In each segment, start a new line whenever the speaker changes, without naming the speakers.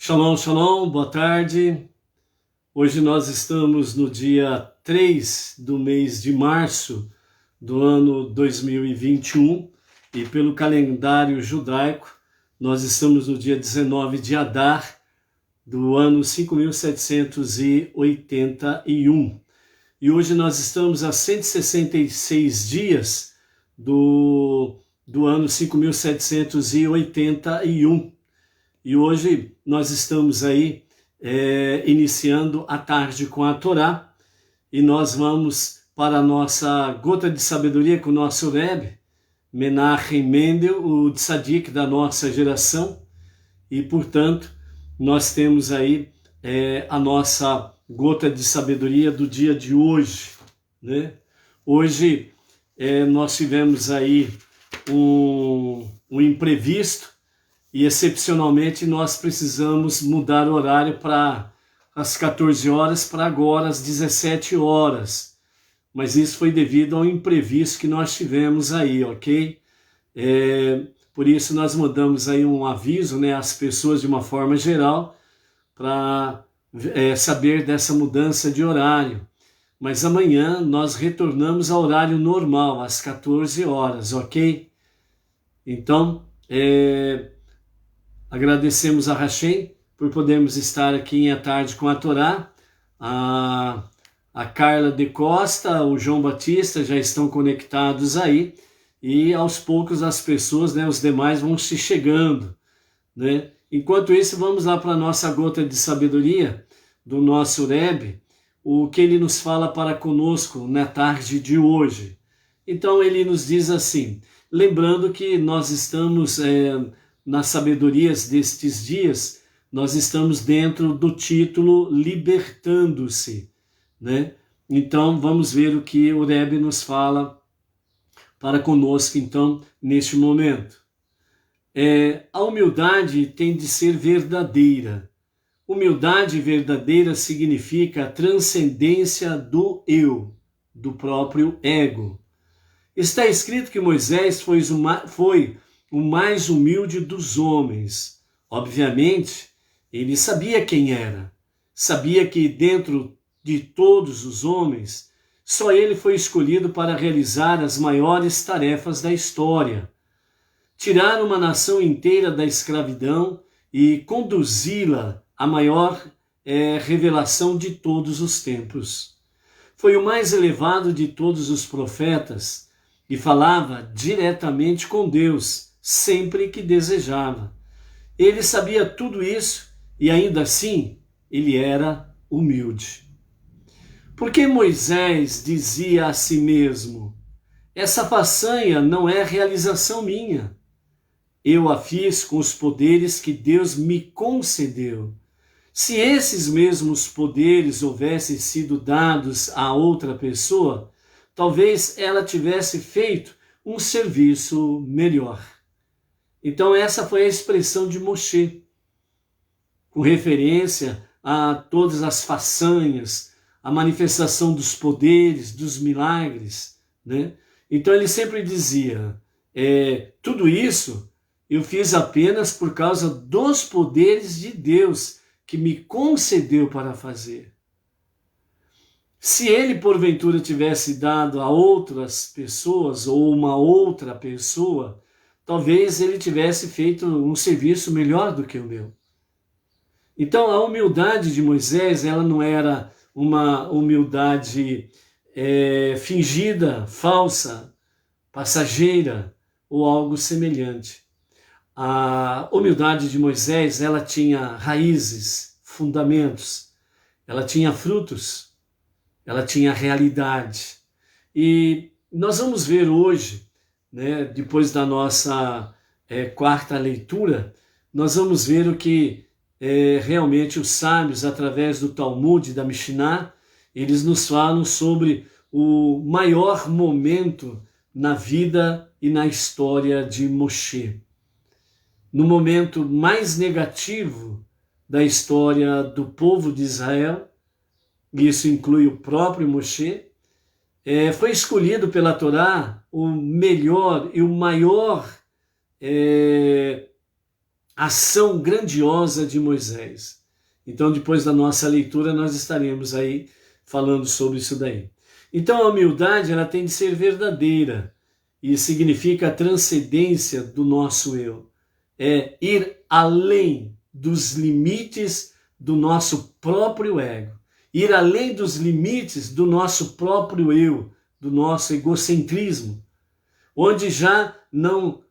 Shalom, shalom, boa tarde. Hoje nós estamos no dia 3 do mês de março do ano 2021 e pelo calendário judaico nós estamos no dia 19 de Adar do ano 5781. E hoje nós estamos a 166 dias do ano 5781. E hoje nós estamos aí iniciando a tarde com a Torá e nós vamos para a nossa gota de sabedoria com o nosso Rebbe, Menachem Mendel, o tzadik da nossa geração, e portanto nós temos aí a nossa gota de sabedoria do dia de hoje, né? Hoje nós tivemos aí um imprevisto, e excepcionalmente nós precisamos mudar o horário para as 14 horas para agora às 17 horas. Mas isso foi devido ao imprevisto que nós tivemos aí, ok? Por isso nós mandamos aí um aviso, né, às pessoas de uma forma geral para saber dessa mudança de horário. Mas amanhã nós retornamos ao horário normal, às 14 horas, ok? Então, agradecemos a Hashem por podermos estar aqui à tarde com a Torá. A Carla de Costa, o João Batista já estão conectados aí. E aos poucos as pessoas, né, os demais vão se chegando, né? Enquanto isso, vamos lá para a nossa gota de sabedoria do nosso Rebbe, o que ele nos fala para conosco na tarde de hoje. Então ele nos diz assim, lembrando que nós estamos nas sabedorias destes dias, nós estamos dentro do título Libertando-se, né? Então vamos ver o que o Rebbe nos fala para conosco então neste momento. A humildade tem de ser verdadeira. Humildade verdadeira significa a transcendência do eu, do próprio ego. Está escrito que Moisés foi o mais humilde dos homens. Obviamente, ele sabia quem era. Sabia que dentro de todos os homens, só ele foi escolhido para realizar as maiores tarefas da história. Tirar uma nação inteira da escravidão e conduzi-la à maior revelação de todos os tempos. Foi o mais elevado de todos os profetas e falava diretamente com Deus, sempre que desejava. Ele sabia tudo isso e ainda assim ele era humilde. Porque Moisés dizia a si mesmo, essa façanha não é realização minha. Eu a fiz com os poderes que Deus me concedeu. Se esses mesmos poderes houvessem sido dados a outra pessoa, talvez ela tivesse feito um serviço melhor. Então essa foi a expressão de Moshe, com referência a todas as façanhas, a manifestação dos poderes, dos milagres, né? Então ele sempre dizia, tudo isso eu fiz apenas por causa dos poderes de Deus que me concedeu para fazer. Se ele porventura tivesse dado a outras pessoas ou uma outra pessoa, talvez ele tivesse feito um serviço melhor do que o meu. Então a humildade de Moisés, ela não era uma humildade fingida, falsa, passageira ou algo semelhante. A humildade de Moisés, ela tinha raízes, fundamentos, ela tinha frutos, ela tinha realidade. E nós vamos ver hoje, né, depois da nossa quarta leitura, nós vamos ver o que realmente os sábios, através do Talmud e da Mishnah, eles nos falam sobre o maior momento na vida e na história de Moshe. No momento mais negativo da história do povo de Israel, e isso inclui o próprio Moshe, foi escolhido pela Torá o melhor e o maior ação grandiosa de Moisés. Então, depois da nossa leitura, nós estaremos aí falando sobre isso daí. Então, a humildade, ela tem de ser verdadeira e significa a transcendência do nosso eu. É ir além dos limites do nosso próprio ego. Ir além dos limites do nosso próprio eu, do nosso egocentrismo. Onde já não,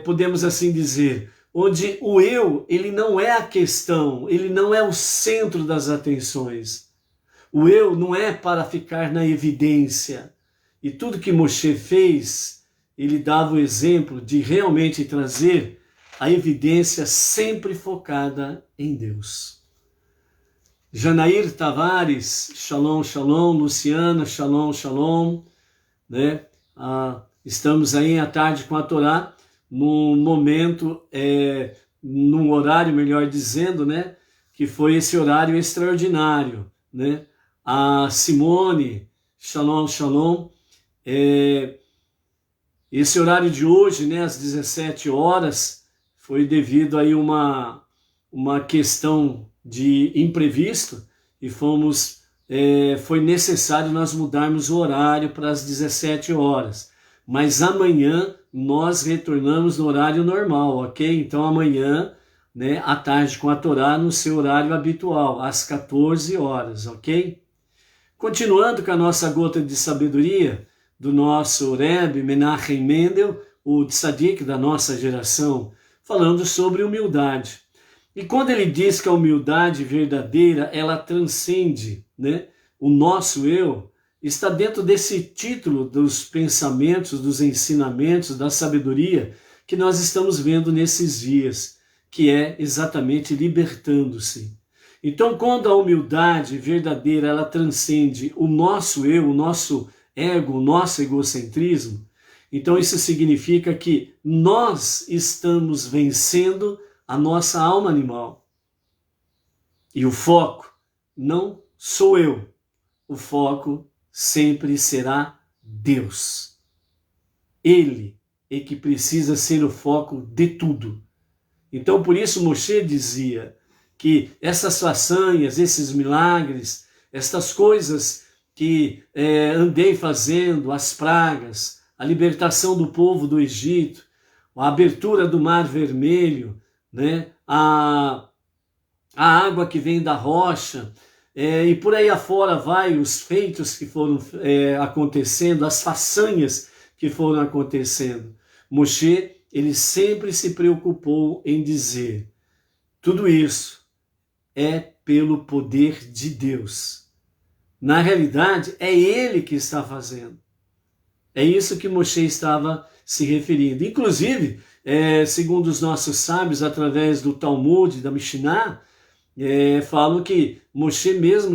podemos assim dizer, onde o eu, ele não é a questão, ele não é o centro das atenções. O eu não é para ficar na evidência. E tudo que Moshe fez, ele dava o exemplo de realmente trazer a evidência sempre focada em Deus. Janair Tavares, shalom, shalom. Luciana, shalom, shalom. Né? Estamos aí à tarde com a Torá, num momento, num horário, melhor dizendo, né? Que foi esse horário extraordinário. Né? A Simone, shalom, shalom. Esse horário de hoje, né, às 17 horas, foi devido aí uma questão de imprevisto e foi necessário nós mudarmos o horário para as 17 horas. Mas amanhã nós retornamos no horário normal, ok? Então amanhã, né, à tarde com a Torá, no seu horário habitual, às 14 horas, ok? Continuando com a nossa gota de sabedoria do nosso Rebbe Menachem Mendel, o tzadik da nossa geração, falando sobre humildade. E quando ele diz que a humildade verdadeira, ela transcende, né, o nosso eu, está dentro desse título dos pensamentos, dos ensinamentos, da sabedoria que nós estamos vendo nesses dias, que é exatamente libertando-se. Então, quando a humildade verdadeira, ela transcende o nosso eu, o nosso ego, o nosso egocentrismo, então isso significa que nós estamos vencendo a nossa alma animal. E o foco não sou eu. O foco sempre será Deus. Ele é que precisa ser o foco de tudo. Então por isso Moshe dizia que essas façanhas, esses milagres, estas coisas que andei fazendo, as pragas, a libertação do povo do Egito, a abertura do Mar Vermelho, né? a água que vem da rocha, e por aí afora vai os feitos que foram acontecendo, as façanhas que foram acontecendo. Moshe, ele sempre se preocupou em dizer, tudo isso é pelo poder de Deus. Na realidade, é ele que está fazendo. É isso que Moshe estava se referindo. Inclusive, segundo os nossos sábios, através do Talmud, da Mishnah, falam que Moshe mesmo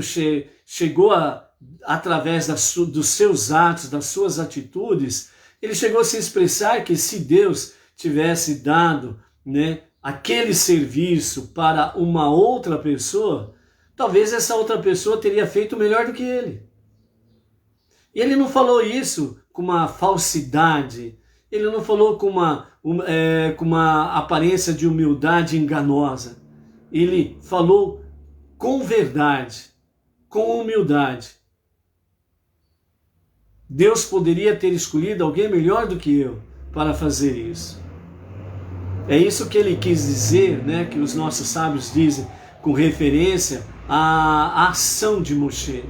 chegou através dos seus atos, das suas atitudes, ele chegou a se expressar que se Deus tivesse dado, né, aquele serviço para uma outra pessoa, talvez essa outra pessoa teria feito melhor do que ele. E ele não falou isso com uma falsidade, ele não falou com uma aparência de humildade enganosa. Ele falou com verdade, com humildade. Deus poderia ter escolhido alguém melhor do que eu para fazer isso. É isso que ele quis dizer, né, que os nossos sábios dizem com referência à ação de Moshe,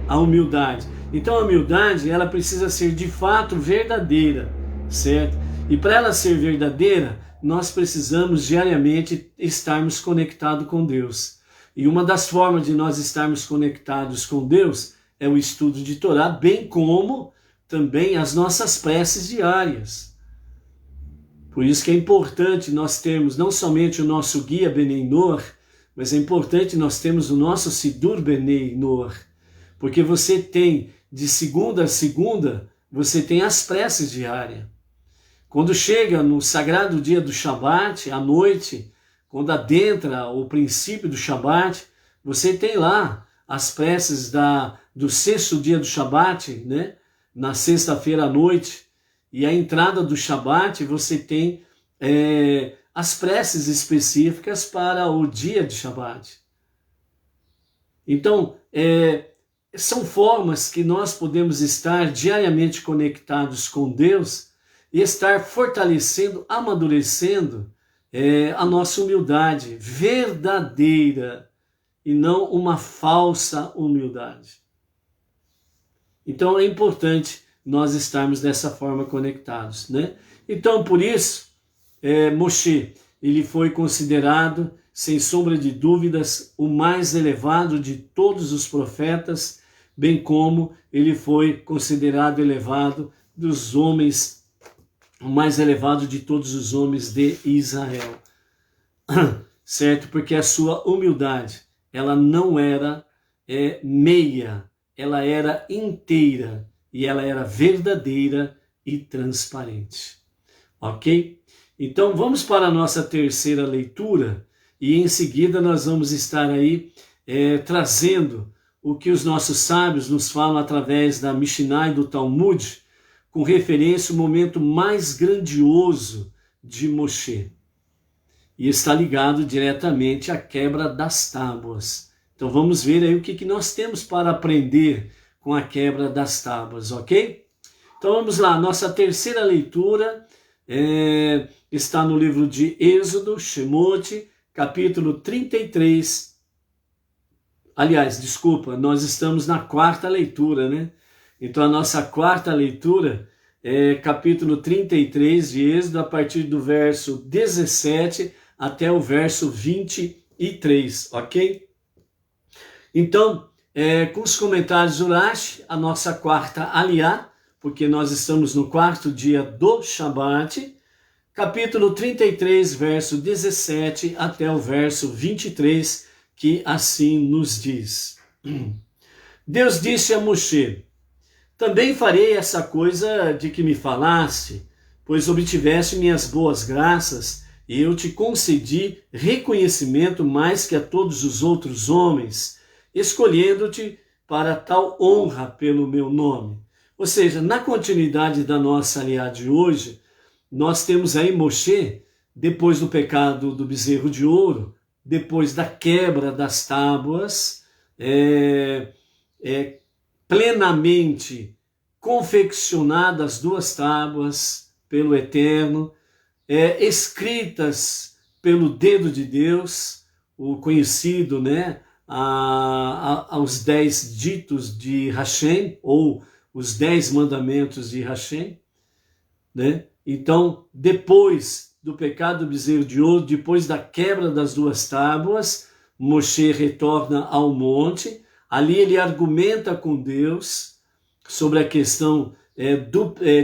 a humildade. Então a humildade, ela precisa ser de fato verdadeira, certo? E para ela ser verdadeira, nós precisamos diariamente estarmos conectados com Deus. E uma das formas de nós estarmos conectados com Deus é o estudo de Torá, bem como também as nossas preces diárias. Por isso que é importante nós termos não somente o nosso guia Benei Noach, mas é importante nós termos o nosso Sidur Benei Noach, porque você tem, de segunda a segunda, você tem as preces diárias. Quando chega no sagrado dia do Shabat, à noite, quando adentra o princípio do Shabat, você tem lá as preces do sexto dia do Shabat, né? Na sexta-feira à noite, e a entrada do Shabat, você tem as preces específicas para o dia de Shabat. Então, são formas que nós podemos estar diariamente conectados com Deus e estar fortalecendo, amadurecendo a nossa humildade verdadeira e não uma falsa humildade. Então é importante nós estarmos dessa forma conectados, né? Então por isso, Moshe, ele foi considerado, sem sombra de dúvidas, o mais elevado de todos os profetas, bem como ele foi considerado elevado dos homens, o mais elevado de todos os homens de Israel. Certo? Porque a sua humildade, ela não era meia, ela era inteira e ela era verdadeira e transparente. Ok? Então vamos para a nossa terceira leitura e em seguida nós vamos estar aí trazendo o que os nossos sábios nos falam através da Mishnah e do Talmud, com referência ao momento mais grandioso de Moshe. E está ligado diretamente à quebra das tábuas. Então vamos ver aí o que nós temos para aprender com a quebra das tábuas, ok? Então vamos lá, nossa terceira leitura está no livro de Êxodo, Shemot, capítulo 33. Aliás, desculpa, nós estamos na quarta leitura, né? Então a nossa quarta leitura é capítulo 33 de Êxodo, a partir do verso 17 até o verso 23, ok? Então, com os comentários do Rashi, a nossa quarta aliá, porque nós estamos no quarto dia do Shabat, capítulo 33, verso 17 até o verso 23, que assim nos diz. Deus disse a Moshe: também farei essa coisa de que me falaste, pois obtiveste minhas boas graças, e eu te concedi reconhecimento mais que a todos os outros homens, escolhendo-te para tal honra pelo meu nome. Ou seja, na continuidade da nossa aliá de hoje, nós temos aí Moshe, depois do pecado do bezerro de ouro, depois da quebra das tábuas, plenamente confeccionadas duas tábuas pelo Eterno, escritas pelo dedo de Deus, o conhecido, né, aos 10 ditos de Hashem, ou os 10 mandamentos de Hashem, né? Então, depois do pecado do bezerro de ouro, depois da quebra das duas tábuas, Moshe retorna ao monte, ali ele argumenta com Deus sobre a questão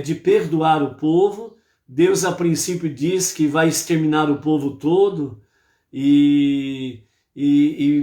de perdoar o povo. Deus a princípio diz que vai exterminar o povo todo e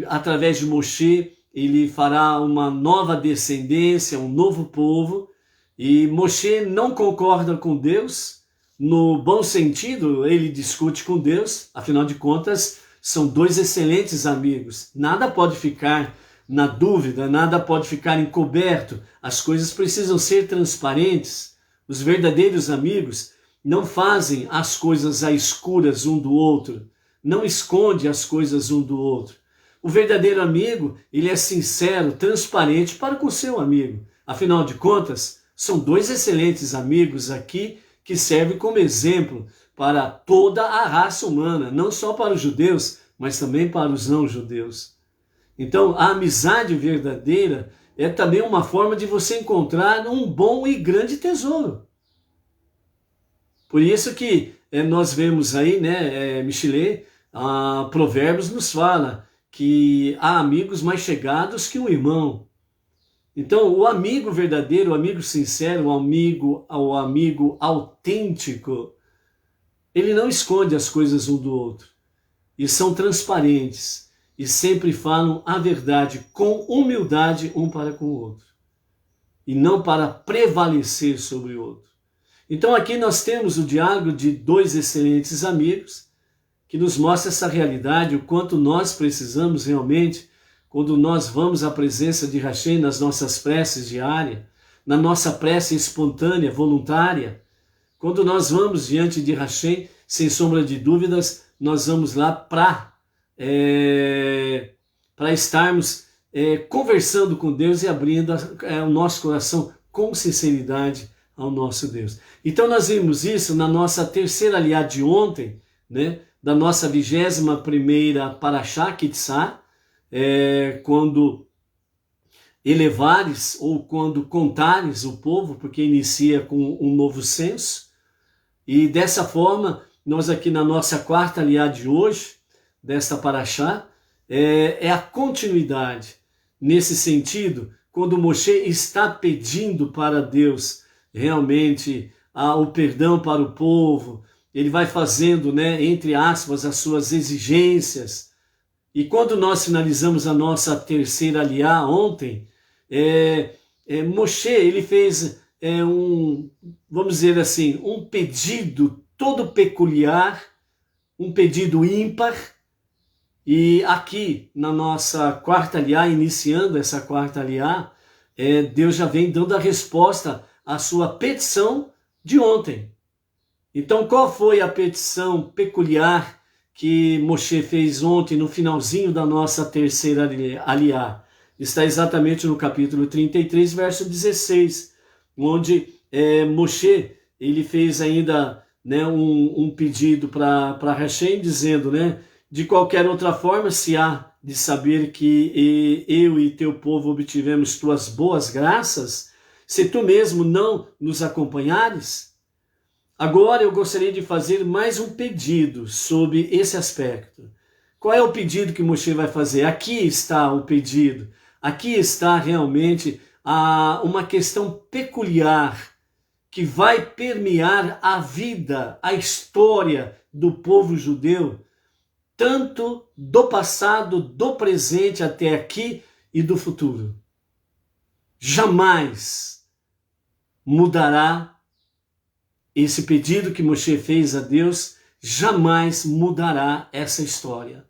através de Moshe ele fará uma nova descendência, um novo povo, e Moshe não concorda com Deus. No bom sentido, ele discute com Deus, afinal de contas, são dois excelentes amigos. Nada pode ficar na dúvida, nada pode ficar encoberto, as coisas precisam ser transparentes. Os verdadeiros amigos não fazem as coisas às escuras um do outro, não esconde as coisas um do outro. O verdadeiro amigo, ele é sincero, transparente para com o seu amigo. Afinal de contas, são dois excelentes amigos aqui que servem como exemplo para toda a raça humana, não só para os judeus, mas também para os não-judeus. Então, a amizade verdadeira é também uma forma de você encontrar um bom e grande tesouro. Por isso que nós vemos aí, né, Michelet, Provérbios nos fala que há amigos mais chegados que um irmão. Então, o amigo verdadeiro, o amigo sincero, o amigo autêntico, ele não esconde as coisas um do outro. E são transparentes. E sempre falam a verdade com humildade um para com o outro. E não para prevalecer sobre o outro. Então aqui nós temos o diálogo de dois excelentes amigos, que nos mostra essa realidade, o quanto nós precisamos realmente, quando nós vamos à presença de Hashem nas nossas preces diárias, na nossa prece espontânea, voluntária, quando nós vamos diante de Hashem, sem sombra de dúvidas, nós vamos lá para estarmos conversando com Deus e abrindo o nosso coração com sinceridade ao nosso Deus. Então nós vimos isso na nossa terceira aliá de ontem, né, da nossa 21ª Parashá Kitzá, quando elevares ou quando contares o povo, porque inicia com um novo censo. E dessa forma, nós aqui na nossa quarta aliá de hoje, desta Parashá, é a continuidade. Nesse sentido, quando Moshe está pedindo para Deus realmente o perdão para o povo, ele vai fazendo, né, entre aspas, as suas exigências. E quando nós finalizamos a nossa terceira aliá ontem, Moshe, ele fez vamos dizer assim, um pedido todo peculiar, um pedido ímpar. E aqui na nossa quarta aliá, iniciando essa quarta aliá, Deus já vem dando a resposta à sua petição de ontem. Então, qual foi a petição peculiar que Moshe fez ontem no finalzinho da nossa terceira aliá? Está exatamente no capítulo 33, verso 16, onde Moshe, ele fez ainda, né, um pedido para Hashem, dizendo, né, de qualquer outra forma, se há de saber que eu e teu povo obtivemos tuas boas graças, se tu mesmo não nos acompanhares. Agora eu gostaria de fazer mais um pedido sobre esse aspecto. Qual é o pedido que Moshe vai fazer? Aqui está o pedido. Aqui está realmente uma questão peculiar que vai permear a vida, a história do povo judeu, tanto do passado, do presente até aqui e do futuro. Jamais mudará esse pedido que Moshe fez a Deus, jamais mudará essa história.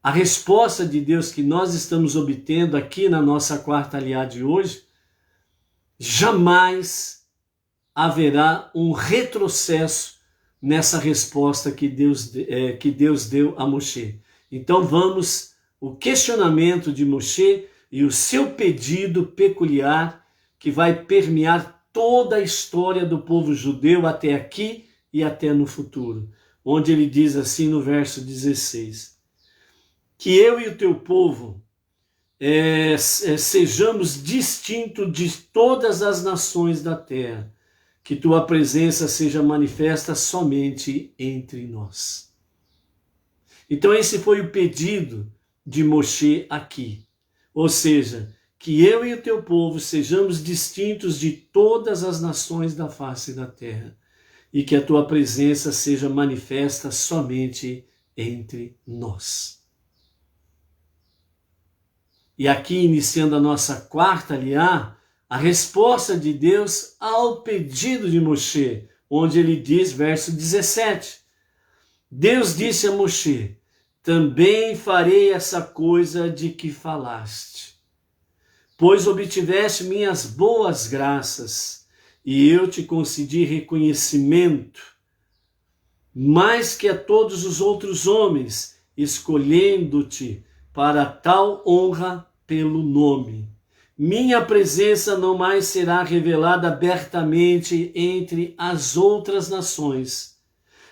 A resposta de Deus que nós estamos obtendo aqui na nossa quarta aliá de hoje, jamais haverá um retrocesso nessa resposta que Deus deu a Moshe. Então vamos, o questionamento de Moshe e o seu pedido peculiar que vai permear toda a história do povo judeu até aqui e até no futuro, onde ele diz assim no verso 16, que eu e o teu povo sejamos distintos de todas as nações da terra, que tua presença seja manifesta somente entre nós. Então esse foi o pedido de Moshe aqui, ou seja, que eu e o teu povo sejamos distintos de todas as nações da face da terra, e que a tua presença seja manifesta somente entre nós. E aqui, iniciando a nossa quarta aliá, a resposta de Deus ao pedido de Moshe, onde ele diz, verso 17, Deus disse a Moshe, também farei essa coisa de que falaste, pois obtiveste minhas boas graças, e eu te concedi reconhecimento, mais que a todos os outros homens, escolhendo-te para tal honra pelo nome. Minha presença não mais será revelada abertamente entre as outras nações.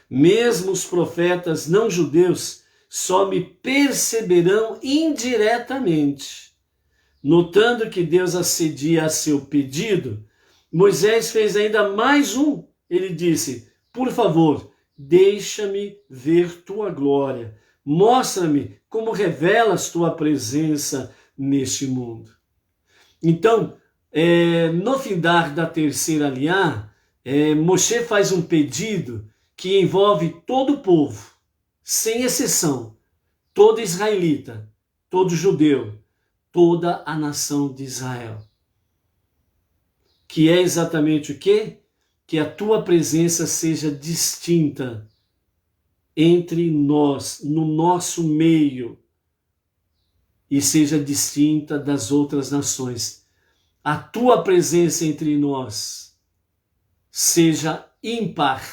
Mesmo os profetas não judeus só me perceberão indiretamente. Notando que Deus acedia a seu pedido, Moisés fez ainda mais um. Ele disse, por favor, deixa-me ver tua glória. Mostra-me como revelas tua presença neste mundo. Então, no findar da terceira aliá, Moshe faz um pedido que envolve todo o povo, sem exceção, todo israelita, todo judeu, toda a nação de Israel. Que é exatamente o quê? Que a tua presença seja distinta entre nós, no nosso meio, e seja distinta das outras nações. A tua presença entre nós seja ímpar,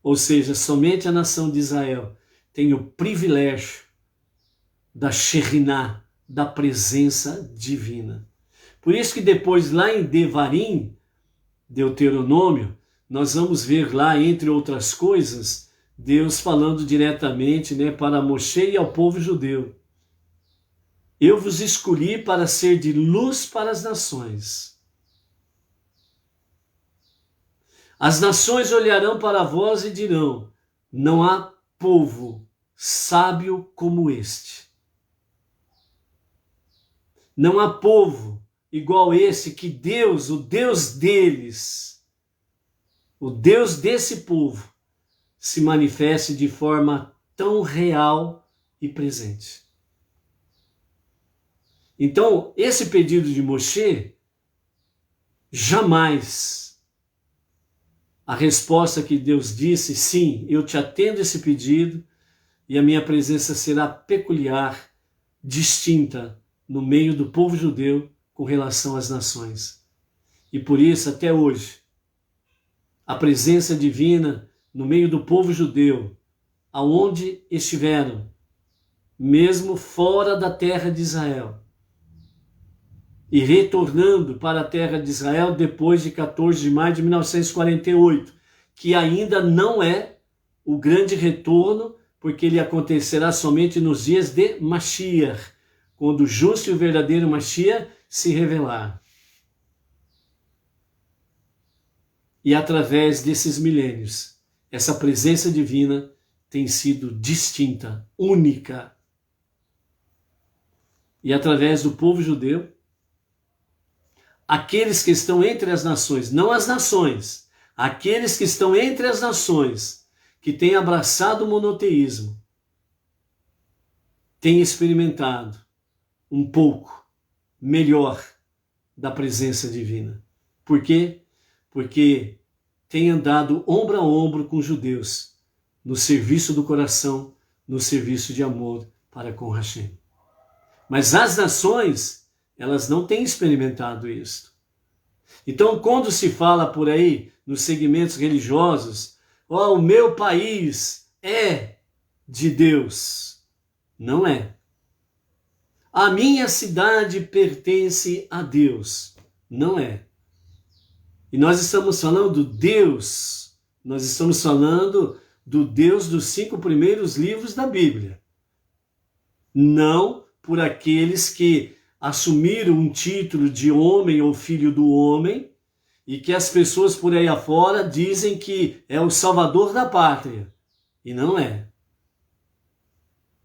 ou seja, somente a nação de Israel, tem o privilégio da Shekhinah, da presença divina. Por isso que depois lá em Devarim, Deuteronômio, nós vamos ver lá, entre outras coisas, Deus falando diretamente, né, para Moshe e ao povo judeu. Eu vos escolhi para ser de luz para as nações. As nações olharão para vós e dirão, não há povo sábio como este. Não há povo igual esse que Deus, o Deus deles, o Deus desse povo, se manifeste de forma tão real e presente. Então, esse pedido de Moshe, jamais a resposta que Deus disse, sim, eu te atendo esse pedido e a minha presença será peculiar, distinta no meio do povo judeu com relação às nações. E por isso, até hoje, a presença divina no meio do povo judeu, aonde estiveram, mesmo fora da terra de Israel, e retornando para a terra de Israel depois de 14 de maio de 1948, que ainda não é o grande retorno, porque ele acontecerá somente nos dias de Mashiach, quando o justo e o verdadeiro Mashiach se revelar. E através desses milênios, essa presença divina tem sido distinta, única. E através do povo judeu, aqueles que estão entre as nações, não as nações, aqueles que estão entre as nações, que têm abraçado o monoteísmo, têm experimentado um pouco melhor da presença divina. Por quê? Porque têm andado ombro a ombro com os judeus, no serviço do coração, no serviço de amor para com Hashem. Mas as nações, elas não têm experimentado isso. Então, quando se fala por aí, nos segmentos religiosos, o meu país é de Deus. Não é. A minha cidade pertence a Deus. Não é. E nós estamos falando do Deus, nós estamos falando do Deus dos 5 primeiros livros da Bíblia. Não por aqueles que assumiram um título de homem ou filho do homem e que as pessoas por aí afora dizem que é o salvador da pátria. E não é.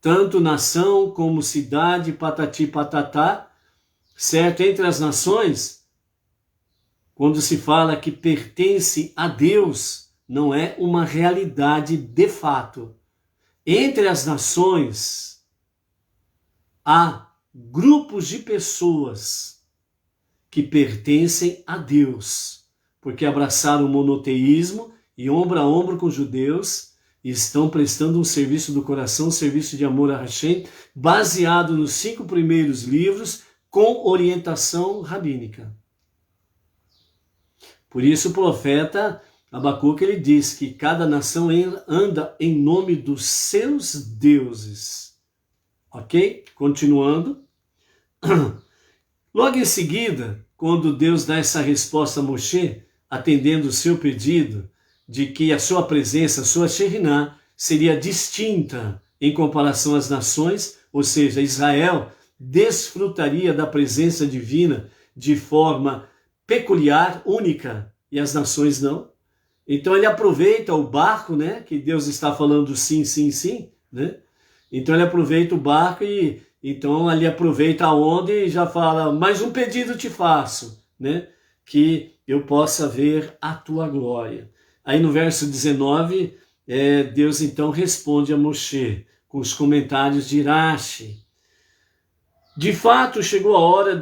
Tanto nação como cidade, patati patatá, certo? Entre as nações, quando se fala que pertence a Deus, não é uma realidade de fato. Entre as nações, há grupos de pessoas que pertencem a Deus, porque abraçaram o monoteísmo e ombro a ombro com os judeus e estão prestando um serviço do coração, um serviço de amor a Hashem, baseado nos 5 primeiros livros com orientação rabínica. Por isso o profeta Abacuque ele diz que cada nação anda em nome dos seus deuses. Ok? Continuando. Logo em seguida, quando Deus dá essa resposta a Moshe, atendendo o seu pedido de que a sua presença, a sua Shekhinah, seria distinta em comparação às nações, ou seja, Israel desfrutaria da presença divina de forma peculiar, única, e as nações não. Então ele aproveita o barco, né, que Deus está falando sim, sim, sim, né? Então ele aproveita o barco e então ali aproveita a onda e já fala, mais um pedido te faço, né? Que eu possa ver a tua glória. Aí no verso 19, Deus então responde a Moshe com os comentários de Rashi. De fato chegou a hora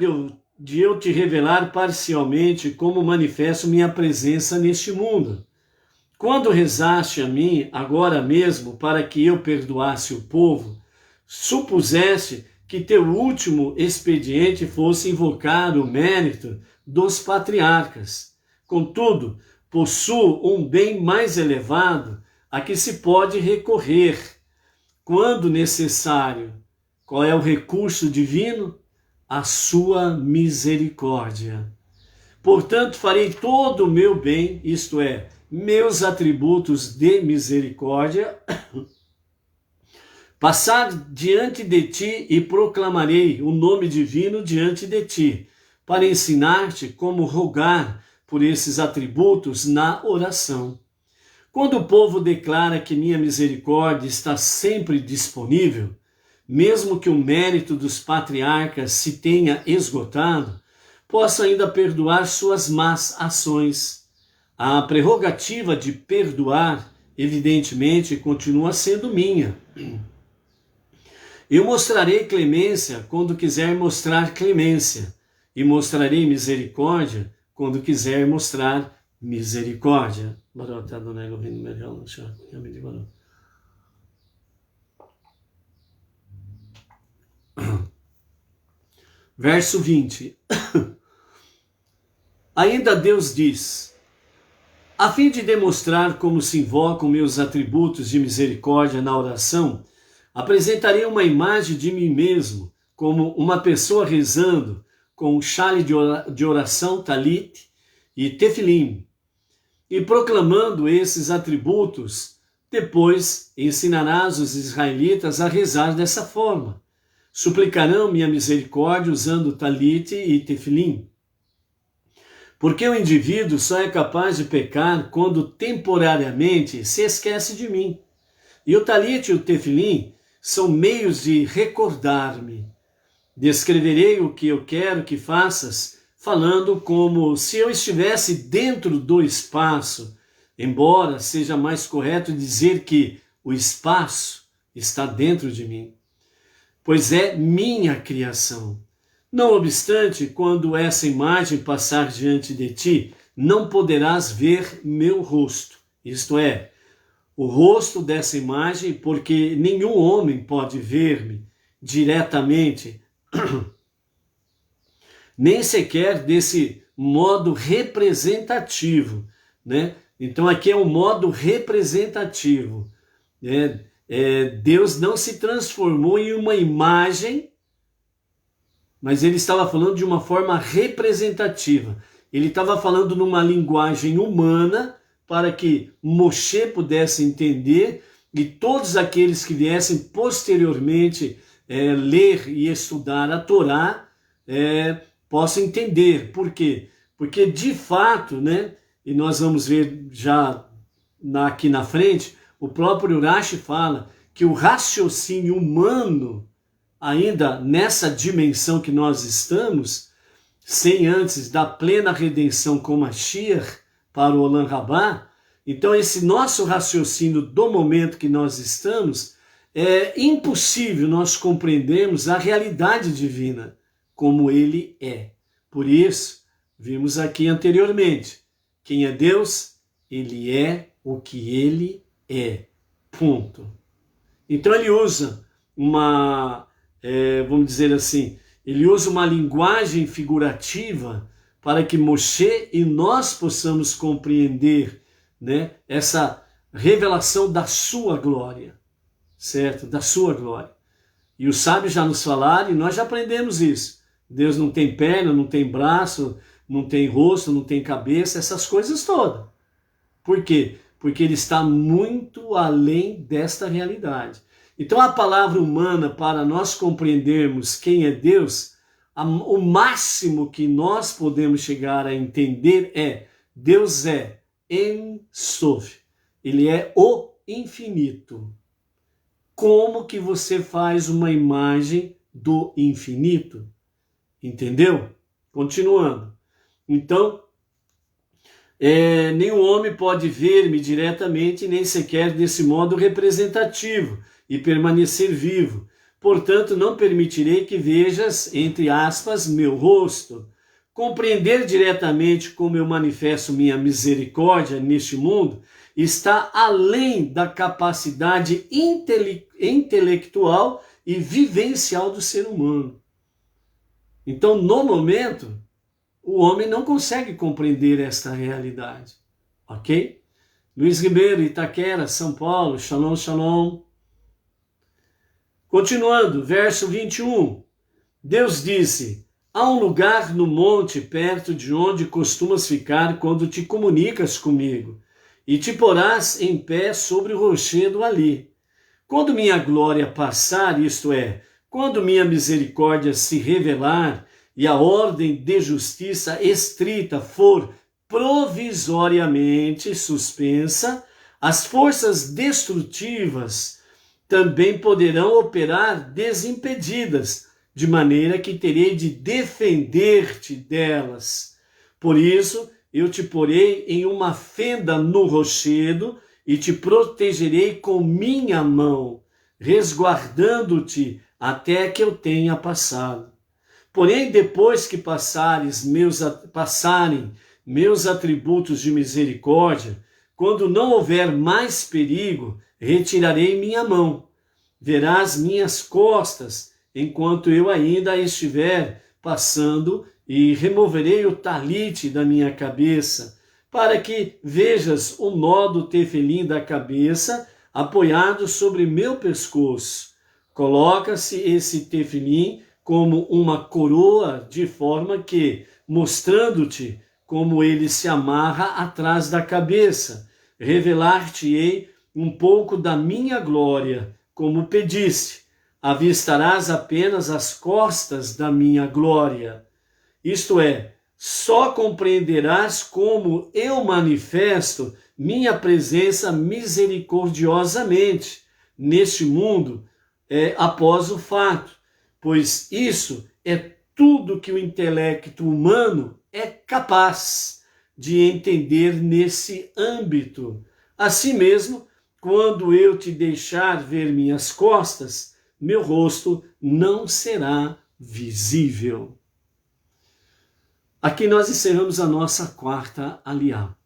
de eu te revelar parcialmente como manifesto minha presença neste mundo. Quando rezaste a mim, agora mesmo, para que eu perdoasse o povo, supuseste que teu último expediente fosse invocar o mérito dos patriarcas. Contudo, possuo um bem mais elevado, a que se pode recorrer quando necessário. Qual é o recurso divino? A sua misericórdia. Portanto, farei todo o meu bem, isto é, meus atributos de misericórdia, passar diante de ti e proclamarei o nome divino diante de ti, para ensinar-te como rogar por esses atributos na oração. Quando o povo declara que minha misericórdia está sempre disponível, mesmo que o mérito dos patriarcas se tenha esgotado, posso ainda perdoar suas más ações. A prerrogativa de perdoar, evidentemente, continua sendo minha. Eu mostrarei clemência quando quiser mostrar clemência, e mostrarei misericórdia quando quiser mostrar misericórdia. Verso 20. Ainda Deus diz: a fim de demonstrar como se invocam meus atributos de misericórdia na oração, apresentarei uma imagem de mim mesmo, como uma pessoa rezando com um chale de oração, talit e tefilim, e proclamando esses atributos. Depois ensinarás os israelitas a rezar dessa forma. Suplicarão minha misericórdia usando talit e tefilim. Porque o indivíduo só é capaz de pecar quando temporariamente se esquece de mim. E o talit e o tefilim são meios de recordar-me. Descreverei o que eu quero que faças, falando como se eu estivesse dentro do espaço, embora seja mais correto dizer que o espaço está dentro de mim, pois é minha criação. Não obstante, quando essa imagem passar diante de ti, não poderás ver meu rosto, isto é, o rosto dessa imagem, porque nenhum homem pode ver-me diretamente, nem sequer desse modo representativo, né? Então aqui é um modo representativo, né? Deus não se transformou em uma imagem, mas ele estava falando de uma forma representativa. Ele estava falando numa linguagem humana para que Moshe pudesse entender e todos aqueles que viessem posteriormente ler e estudar a Torá possam entender. Por quê? Porque de fato, né, e nós vamos ver já aqui na frente, o próprio Urashi fala que o raciocínio humano, ainda nessa dimensão que nós estamos, sem antes da plena redenção com Mashiach para o Olam Rabá, então esse nosso raciocínio do momento que nós estamos, é impossível nós compreendermos a realidade divina como ele é. Por isso, vimos aqui anteriormente, quem é Deus? Ele é o que ele é. Ponto. Então ele usa vamos dizer assim, ele usa uma linguagem figurativa para que Moshe e nós possamos compreender, né, essa revelação da sua glória, certo? Da sua glória. E os sábios já nos falaram e nós já aprendemos isso. Deus não tem perna, não tem braço, não tem rosto, não tem cabeça, essas coisas todas. Por quê? Porque ele está muito além desta realidade. Então a palavra humana, para nós compreendermos quem é Deus, o máximo que nós podemos chegar a entender é: Deus é Ein Sof, ele é o infinito. Como que você faz uma imagem do infinito? Entendeu? Continuando. Então, nenhum homem pode ver-me diretamente, nem sequer desse modo representativo, e permanecer vivo. Portanto, não permitirei que vejas, entre aspas, meu rosto. Compreender diretamente como eu manifesto minha misericórdia neste mundo está além da capacidade intelectual e vivencial do ser humano. Então, no momento, o homem não consegue compreender esta realidade, ok? Luiz Ribeiro, Itaquera, São Paulo, shalom, shalom. Continuando, verso 21. Deus disse: há um lugar no monte perto de onde costumas ficar quando te comunicas comigo, e te porás em pé sobre o rochedo ali. Quando minha glória passar, isto é, quando minha misericórdia se revelar e a ordem de justiça estrita for provisoriamente suspensa, as forças destrutivas também poderão operar desimpedidas, de maneira que terei de defender-te delas. Por isso, eu te porei em uma fenda no rochedo e te protegerei com minha mão, resguardando-te até que eu tenha passado. Porém, depois que passarem meus atributos de misericórdia, quando não houver mais perigo, retirarei minha mão. Verás minhas costas, enquanto eu ainda estiver passando, e removerei o talite da minha cabeça, para que vejas o nó do tefelim da cabeça apoiado sobre meu pescoço. Coloca-se esse tefelim como uma coroa, de forma que, mostrando-te como ele se amarra atrás da cabeça, revelar-te-ei um pouco da minha glória, como pediste. Avistarás apenas as costas da minha glória. Isto é, só compreenderás como eu manifesto minha presença misericordiosamente neste mundo após o fato, pois isso é tudo que o intelecto humano é capaz de entender nesse âmbito. Assim mesmo, quando eu te deixar ver minhas costas, meu rosto não será visível. Aqui nós encerramos a nossa quarta aliá.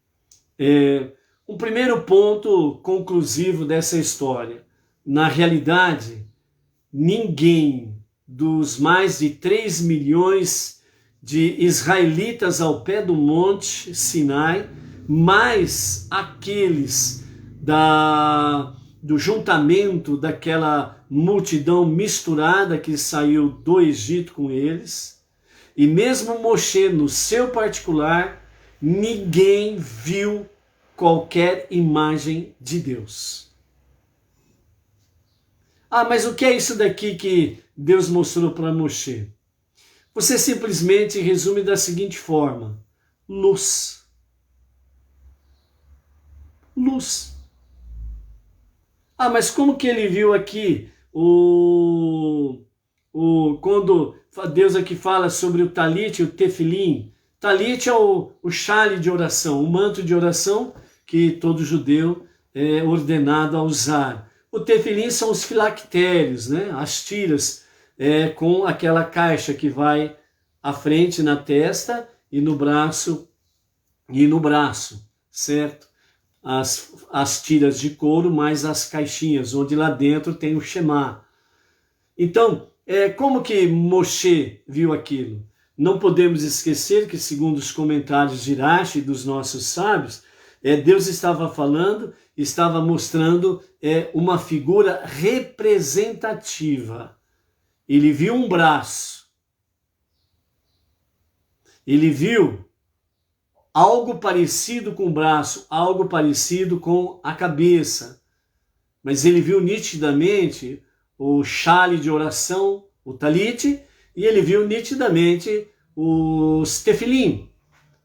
Um primeiro ponto conclusivo dessa história. Na realidade, ninguém dos mais de 3 milhões de israelitas ao pé do monte Sinai, mais aqueles do juntamento daquela multidão misturada que saiu do Egito com eles, e mesmo Moshe no seu particular, ninguém viu qualquer imagem de Deus. Mas o que é isso daqui que Deus mostrou para Moshe? Você simplesmente resume da seguinte forma: luz. Luz. Mas como que ele viu aqui quando Deus aqui fala sobre o talit e o tefilim? Talit é o chale de oração, o manto de oração que todo judeu é ordenado a usar. O tefilim são os filactérios, né? As tiras com aquela caixa que vai à frente na testa e no braço, certo? As tiras de couro mais as caixinhas, onde lá dentro tem o Shema. Então, como que Moshe viu aquilo? Não podemos esquecer que, segundo os comentários de Rashi e dos nossos sábios, Deus estava mostrando uma figura representativa. Ele viu um braço. Ele viu algo parecido com o braço, algo parecido com a cabeça. Mas ele viu nitidamente o chale de oração, o talit, e ele viu nitidamente os tefilim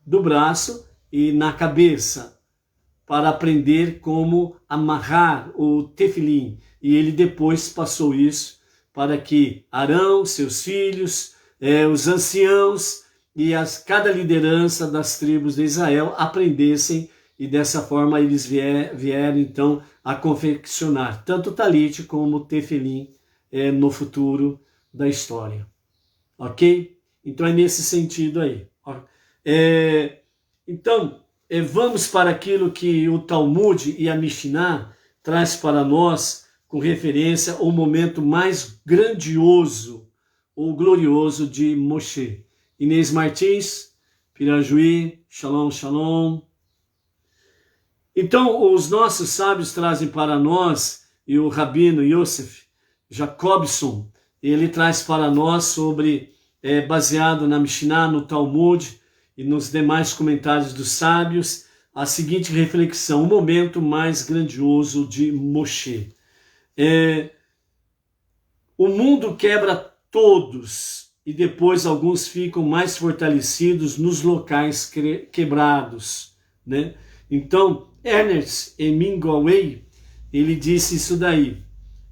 do braço e na cabeça, para aprender como amarrar o tefilim. E ele depois passou isso para que Arão, seus filhos, os anciãos e cada liderança das tribos de Israel aprendessem, e dessa forma eles vieram então a confeccionar tanto o talit como o tefilim no futuro da história. Ok? Então é nesse sentido aí. Então, vamos para aquilo que o Talmud e a Mishnah traz para nós com referência ao momento mais grandioso ou glorioso de Moshe. Inês Martins, Pirajuí, shalom, shalom. Então, os nossos sábios trazem para nós, e o Rabino Yosef Jacobson, ele traz para nós sobre, baseado na Mishnah, no Talmud e nos demais comentários dos sábios, a seguinte reflexão: o momento mais grandioso de Moshe. O mundo quebra todos e depois alguns ficam mais fortalecidos nos locais quebrados, né? Então, Ernest Hemingway, ele disse isso daí.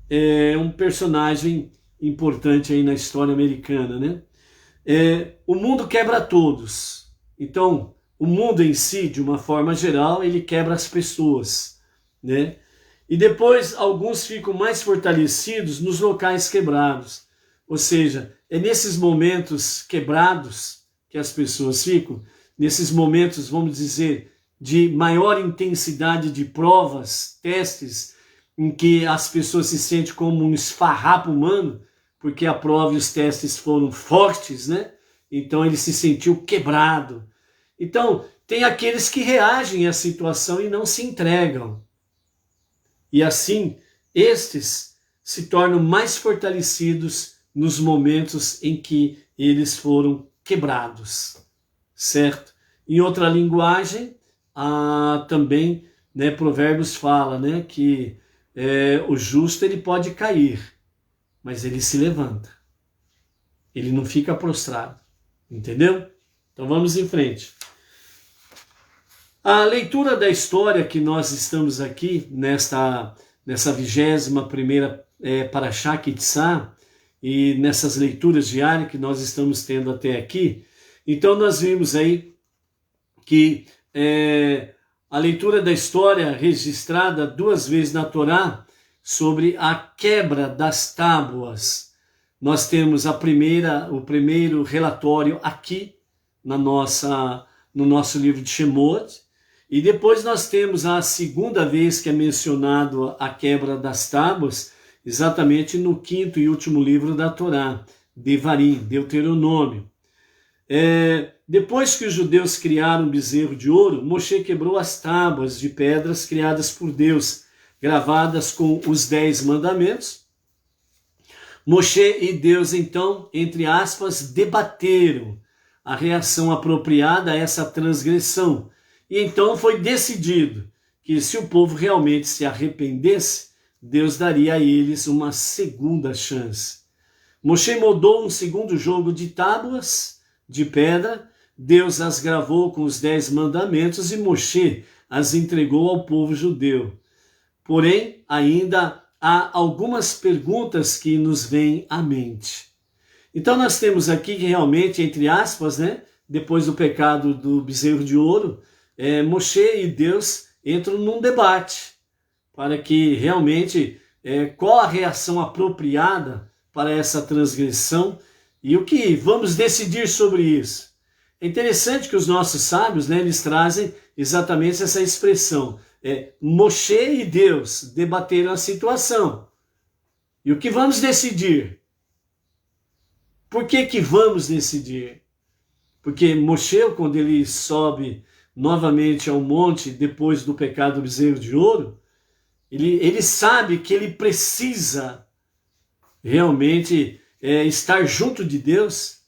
É um personagem importante aí na história americana, né? O mundo quebra todos. Então, o mundo em si, de uma forma geral, ele quebra as pessoas, né? E depois alguns ficam mais fortalecidos nos locais quebrados. Ou seja, é nesses momentos quebrados que as pessoas ficam, nesses momentos, vamos dizer, de maior intensidade de provas, testes, em que as pessoas se sentem como um esfarrapo humano, porque a prova e os testes foram fortes, né? Então ele se sentiu quebrado. Então, tem aqueles que reagem à situação e não se entregam. E assim, estes se tornam mais fortalecidos nos momentos em que eles foram quebrados, certo? Em outra linguagem, também, né, Provérbios fala, né, que o justo ele pode cair, mas ele se levanta. Ele não fica prostrado, entendeu? Então vamos em frente. A leitura da história que nós estamos aqui, nessa 21ª Parashá Kitzá, e nessas leituras diárias que nós estamos tendo até aqui, então nós vimos aí que a leitura da história registrada 2 vezes na Torá sobre a quebra das tábuas. Nós temos o primeiro relatório aqui no nosso livro de Shemot, e depois nós temos a segunda vez que é mencionado a quebra das tábuas, exatamente no 5º e último livro da Torá, Devarim, Deuteronômio. Depois que os judeus criaram um bezerro de ouro, Moshe quebrou as tábuas de pedras criadas por Deus, gravadas com os 10 mandamentos. Moshe e Deus, então, entre aspas, debateram a reação apropriada a essa transgressão. E então foi decidido que se o povo realmente se arrependesse, Deus daria a eles uma segunda chance. Moshe moldou um segundo jogo de tábuas de pedra, Deus as gravou com os 10 mandamentos e Moshe as entregou ao povo judeu. Porém, ainda há algumas perguntas que nos vêm à mente. Então nós temos aqui que realmente, entre aspas, né, depois do pecado do bezerro de ouro, Moshe e Deus entram num debate para que realmente qual a reação apropriada para essa transgressão e o que vamos decidir sobre isso. É interessante que os nossos sábios, né, eles trazem exatamente essa expressão. Moshe e Deus debateram a situação. E o que vamos decidir? Por que vamos decidir? Porque Moshe, quando ele sobe novamente ao monte depois do pecado do bezerro de ouro, ele sabe que ele precisa realmente estar junto de Deus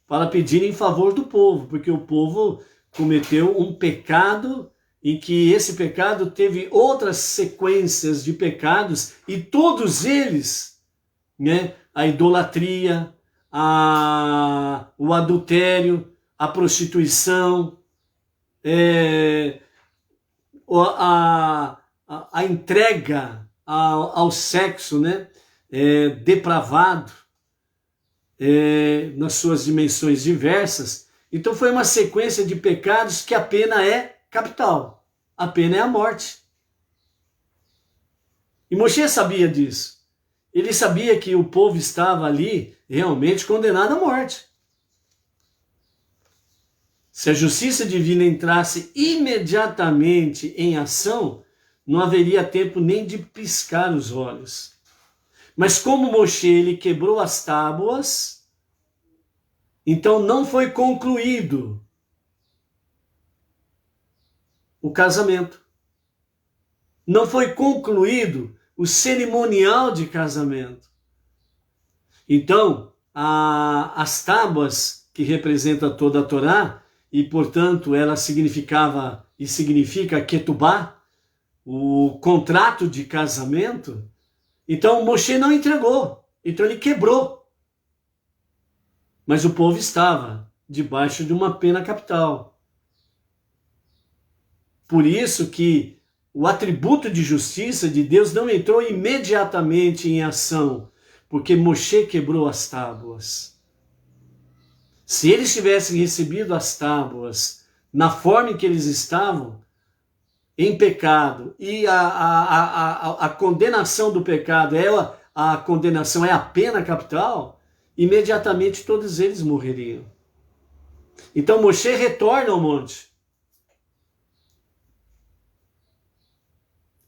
para pedir em favor do povo, porque o povo cometeu um pecado em que esse pecado teve outras sequências de pecados e todos eles, né, a idolatria, o adultério, a prostituição, a entrega ao sexo, né, depravado, nas suas dimensões diversas. Então foi uma sequência de pecados que a pena é capital, a pena é a morte. E Moshe sabia disso. Ele sabia que o povo estava ali realmente condenado à morte. Se a justiça divina entrasse imediatamente em ação, não haveria tempo nem de piscar os olhos. Mas como Moshe ele quebrou as tábuas, então não foi concluído o casamento. não foi concluído o cerimonial de casamento. Então, as tábuas que representam toda a Torá, e portanto ela significava e significa ketubá, o contrato de casamento, então Moshe não entregou, então ele quebrou. Mas o povo estava debaixo de uma pena capital. Por isso que o atributo de justiça de Deus não entrou imediatamente em ação, porque Moshe quebrou as tábuas. Se eles tivessem recebido as tábuas na forma em que eles estavam, em pecado, e a condenação do pecado, a condenação é a pena capital, imediatamente todos eles morreriam. Então Moshe retorna ao monte.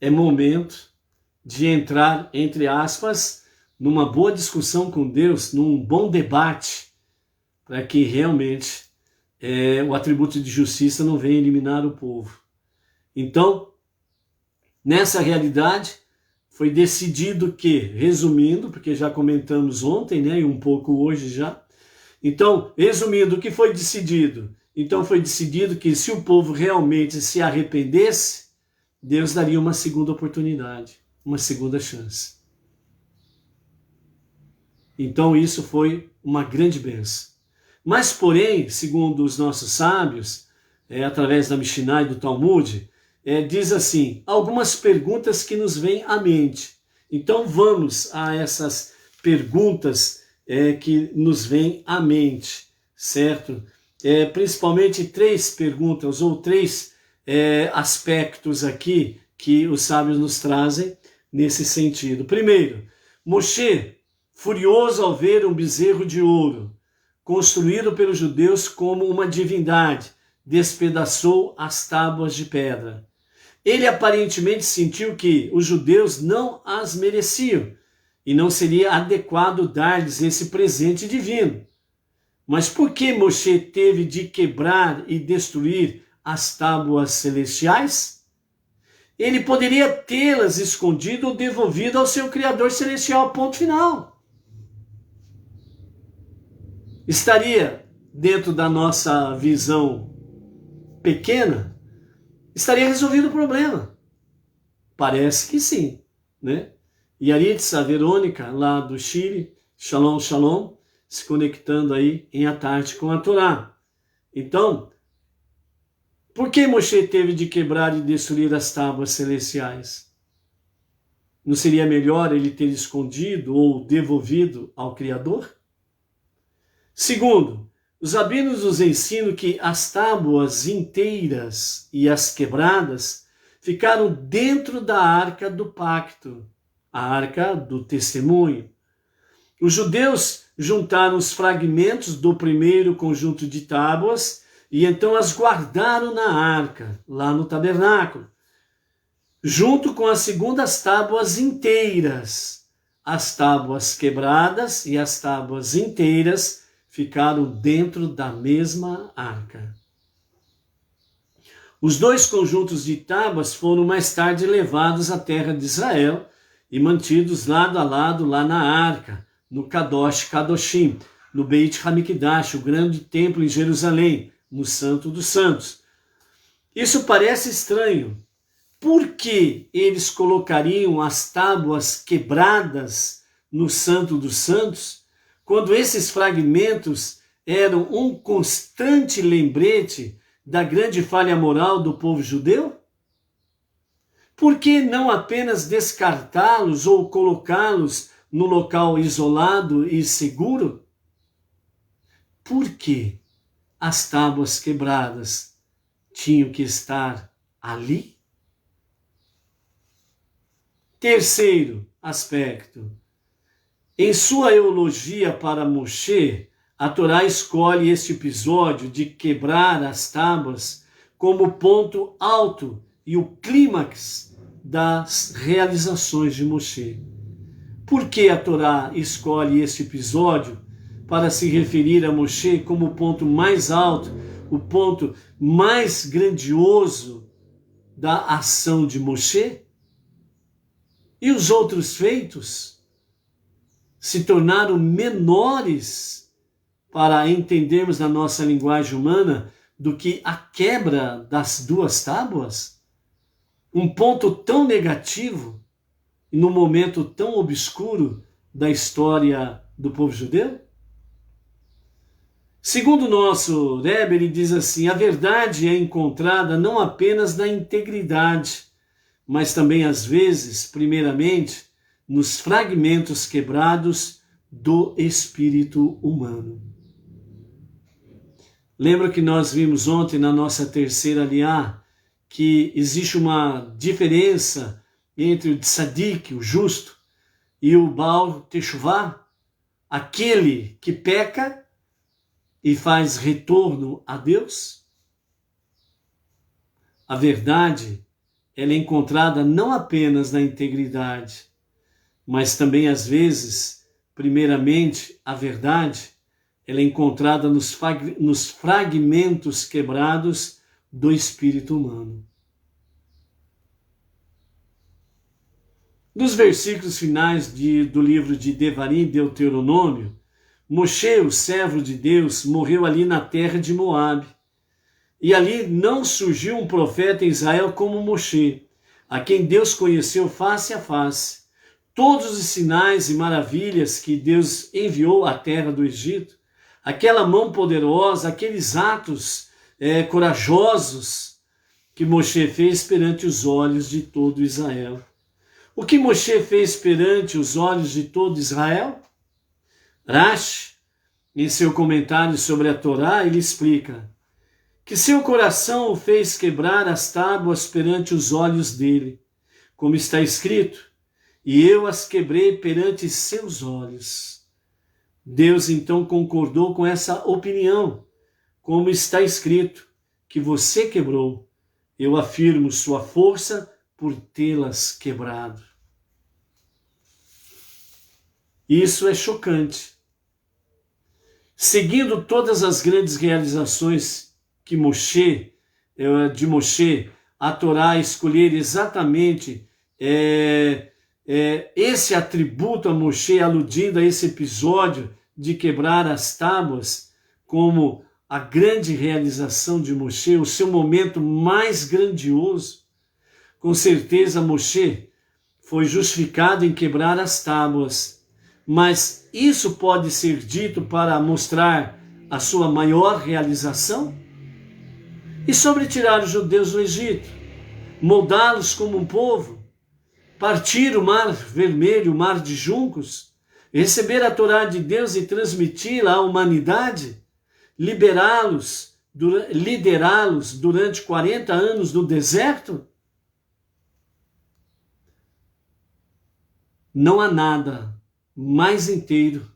É momento de entrar, entre aspas, numa boa discussão com Deus, num bom debate, para que realmente o atributo de justiça não venha eliminar o povo. Então, nessa realidade, foi decidido que, resumindo, porque já comentamos ontem, né, e um pouco hoje já. Então, resumindo, o que foi decidido? Então foi decidido que se o povo realmente se arrependesse, Deus daria uma segunda oportunidade, uma segunda chance. Então isso foi uma grande bênção. Mas, porém, segundo os nossos sábios, através da Mishnah e do Talmud, diz assim, algumas perguntas que nos vêm à mente. Então vamos a essas perguntas que nos vêm à mente, certo? Principalmente 3 perguntas ou 3 aspectos aqui que os sábios nos trazem nesse sentido. Primeiro, Moshe, furioso ao ver um bezerro de ouro, construído pelos judeus como uma divindade, despedaçou as tábuas de pedra. Ele aparentemente sentiu que os judeus não as mereciam e não seria adequado dar-lhes esse presente divino. Mas por que Moshe teve de quebrar e destruir as tábuas celestiais? Ele poderia tê-las escondido ou devolvido ao seu Criador celestial, ponto final. Estaria dentro da nossa visão pequena? Estaria resolvido o problema? Parece que sim, né? Yaritza, a Verônica, lá do Chile, Shalom, Shalom, se conectando aí em A Tarde com a Torá. Então, por que Moshe teve de quebrar e destruir as tábuas celestiais? Não seria melhor ele ter escondido ou devolvido ao Criador? Segundo, os rabinos nos ensinam que as tábuas inteiras e as quebradas ficaram dentro da arca do pacto, a arca do testemunho. Os judeus juntaram os fragmentos do primeiro conjunto de tábuas e então as guardaram na arca, lá no tabernáculo, junto com as segundas tábuas inteiras. As tábuas quebradas e as tábuas inteiras ficaram dentro da mesma arca. Os 2 conjuntos de tábuas foram mais tarde levados à terra de Israel e mantidos lado a lado lá na arca, no Kadosh Kadoshim, no Beit Hamikdash, o grande templo em Jerusalém, no Santo dos Santos. Isso parece estranho. Por que eles colocariam as tábuas quebradas no Santo dos Santos, quando esses fragmentos eram um constante lembrete da grande falha moral do povo judeu? Por que não apenas descartá-los ou colocá-los no local isolado e seguro? Por que as tábuas quebradas tinham que estar ali? Terceiro aspecto. Em sua eulogia para Moshe, a Torá escolhe este episódio de quebrar as tábuas como ponto alto e o clímax das realizações de Moshe. Por que a Torá escolhe este episódio para se referir a Moshe como o ponto mais alto, o ponto mais grandioso da ação de Moshe? E os outros feitos se tornaram menores para entendermos na nossa linguagem humana do que a quebra das duas tábuas? Um ponto tão negativo e num momento tão obscuro da história do povo judeu? Segundo o nosso Rebbe, ele diz assim: a verdade é encontrada não apenas na integridade, mas também às vezes, primeiramente, nos fragmentos quebrados do espírito humano. Lembra que nós vimos ontem na nossa terceira aliá que existe uma diferença entre o tzadik, o justo, e o Baal Teshuvah, aquele que peca e faz retorno a Deus? A verdade, ela é encontrada não apenas na integridade, mas também às vezes, primeiramente, a verdade, ela é encontrada nos fragmentos quebrados do espírito humano. Nos versículos finais do livro de Devarim, Deuteronômio, Moshe, o servo de Deus, morreu ali na terra de Moabe. E ali não surgiu um profeta em Israel como Moshe, a quem Deus conheceu face a face. Todos os sinais e maravilhas que Deus enviou à terra do Egito, aquela mão poderosa, aqueles atos corajosos que Moshe fez perante os olhos de todo Israel. O que Moshe fez perante os olhos de todo Israel? Rashi, em seu comentário sobre a Torá, ele explica que seu coração o fez quebrar as tábuas perante os olhos dele, como está escrito, e eu as quebrei perante seus olhos. Deus então concordou com essa opinião, como está escrito, que você quebrou, eu afirmo sua força por tê-las quebrado. Isso é chocante. Seguindo todas as grandes realizações de Moshe, a Torá escolher exatamente esse atributo a Moshe, aludindo a esse episódio de quebrar as tábuas, como a grande realização de Moshe, o seu momento mais grandioso. Com certeza Moshe foi justificado em quebrar as tábuas, mas isso pode ser dito para mostrar a sua maior realização? E sobre tirar os judeus do Egito, moldá-los como um povo, partir o mar vermelho, o mar de juncos, receber a Torá de Deus e transmiti-la à humanidade, liderá-los durante 40 anos no deserto? Não há nada mais inteiro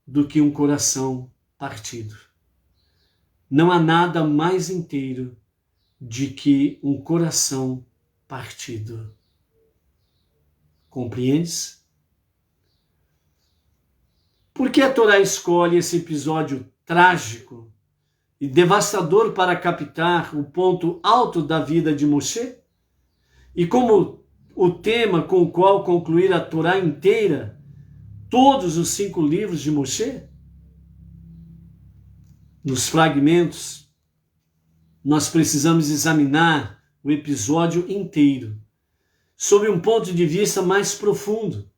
do que um coração partido. Não há nada mais inteiro de que um coração partido. Compreendes? Por que a Torá escolhe esse episódio trágico e devastador para captar o ponto alto da vida de Moshe? E como o tema com o qual concluir a Torá inteira, todos os 5 livros de Moshe? Nos fragmentos, nós precisamos examinar o episódio inteiro, sob um ponto de vista mais profundo.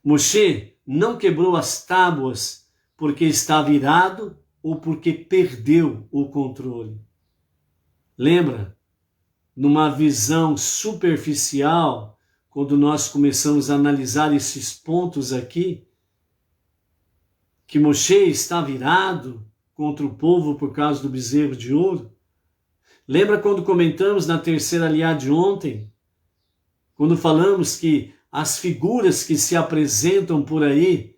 Moshe não quebrou as tábuas porque estava irado ou porque perdeu o controle. Lembra? Numa visão superficial, quando nós começamos a analisar esses pontos aqui, que Moshe estava irado contra o povo por causa do bezerro de ouro. Lembra quando comentamos na terceira aliá de ontem, quando falamos que as figuras que se apresentam por aí,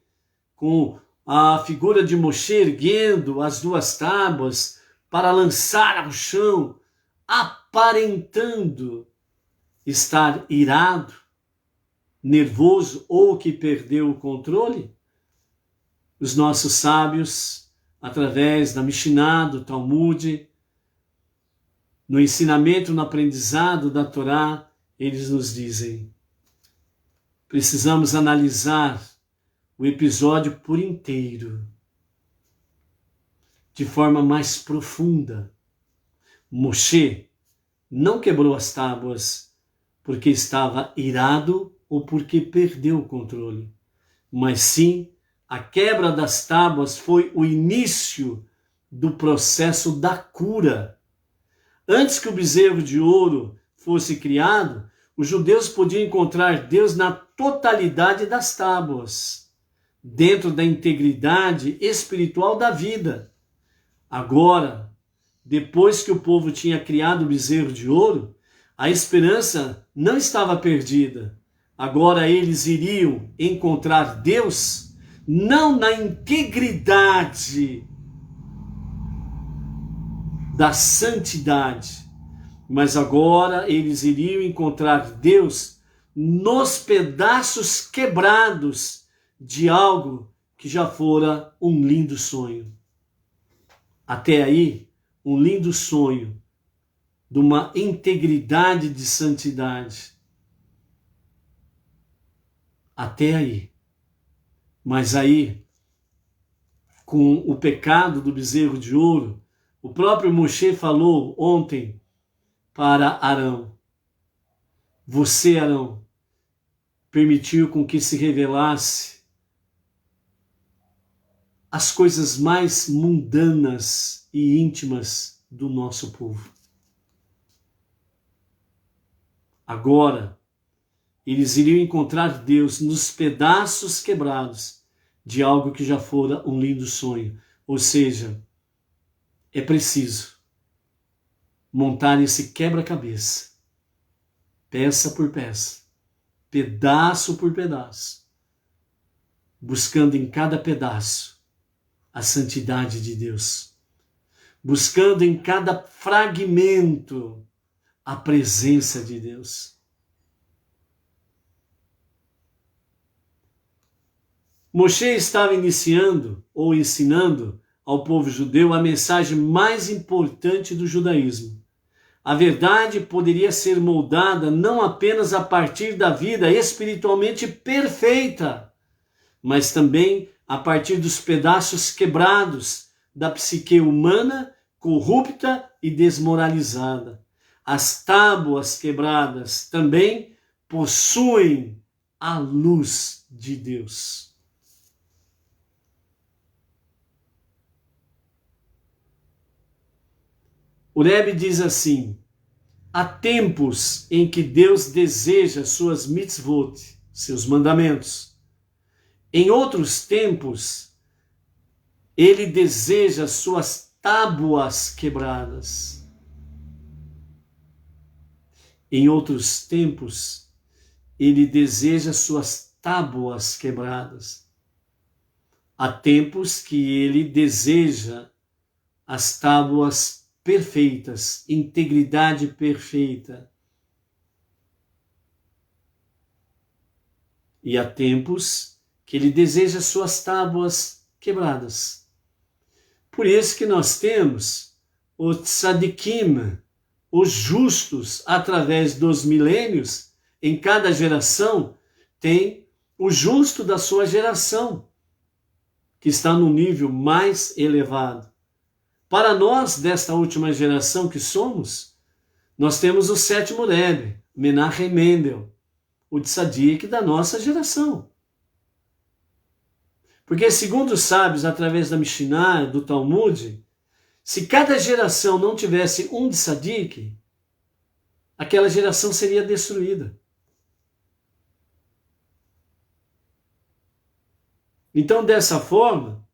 com a figura de Moshe erguendo as 2 tábuas para lançar ao chão, aparentando estar irado, nervoso ou que perdeu o controle? Os nossos sábios, através da Mishnah, do Talmud, no ensinamento, no aprendizado da Torá, eles nos dizem: precisamos analisar o episódio por inteiro, de forma mais profunda. Moshe não quebrou as tábuas porque estava irado ou porque perdeu o controle, mas sim a quebra das tábuas foi o início do processo da cura. Antes que o bezerro de ouro fosse criado, os judeus podiam encontrar Deus na totalidade das tábuas, dentro da integridade espiritual da vida. Agora, depois que o povo tinha criado o bezerro de ouro, a esperança não estava perdida. Agora eles iriam encontrar Deus não na integridade da santidade, mas agora eles iriam encontrar Deus nos pedaços quebrados de algo que já fora um lindo sonho. Até aí, um lindo sonho de uma integridade de santidade. Até aí. Mas aí, com o pecado do bezerro de ouro, o próprio Moshe falou ontem para Arão: você, Arão, permitiu com que se revelasse as coisas mais mundanas e íntimas do nosso povo. Agora, eles iriam encontrar Deus nos pedaços quebrados de algo que já fora um lindo sonho. Ou seja, é preciso montar esse quebra-cabeça, peça por peça, pedaço por pedaço, buscando em cada pedaço a santidade de Deus, buscando em cada fragmento a presença de Deus. Moshe estava iniciando ou ensinando ao povo judeu a mensagem mais importante do judaísmo. A verdade poderia ser moldada não apenas a partir da vida espiritualmente perfeita, mas também a partir dos pedaços quebrados da psique humana corrupta e desmoralizada. As tábuas quebradas também possuem a luz de Deus. O Rebbe diz assim: há tempos em que Deus deseja suas mitzvot, seus mandamentos. Em outros tempos, Ele deseja suas tábuas quebradas. Em outros tempos, Ele deseja suas tábuas quebradas. Há tempos que Ele deseja as tábuas perfeitas, integridade perfeita. E há tempos que Ele deseja suas tábuas quebradas. Por isso que nós temos os tzadikim, os justos, através dos milênios, em cada geração, tem o justo da sua geração, que está no nível mais elevado. Para nós, desta última geração que somos, nós temos o sétimo Rebbe, Menachem Mendel, o tzadik da nossa geração. Porque, segundo os sábios, através da Mishnah, do Talmud, se cada geração não tivesse um tzadik, aquela geração seria destruída. Então, dessa forma,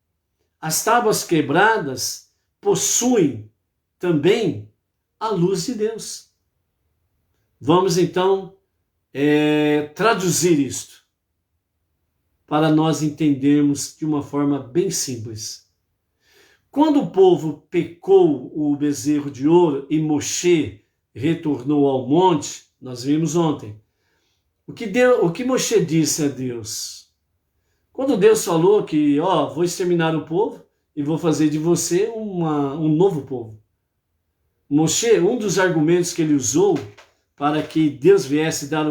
as tábuas quebradas possuem também a luz de Deus. Vamos então traduzir isto para nós entendermos de uma forma bem simples. Quando o povo pecou o bezerro de ouro e Moshe retornou ao monte, nós vimos ontem, o que Moshe disse a Deus? Quando Deus falou que, vou exterminar o povo e vou fazer de você um novo povo. Moshe, um dos argumentos que ele usou para que Deus viesse dar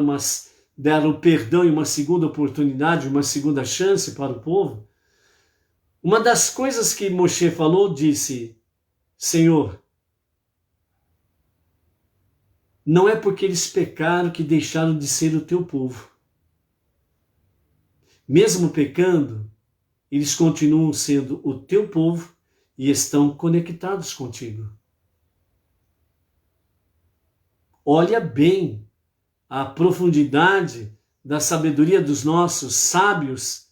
deram o perdão e uma segunda oportunidade, uma segunda chance para o povo, uma das coisas que Moshe falou, disse: Senhor, não é porque eles pecaram que deixaram de ser o teu povo. Mesmo pecando, eles continuam sendo o teu povo e estão conectados contigo. Olha bem a profundidade da sabedoria dos nossos sábios,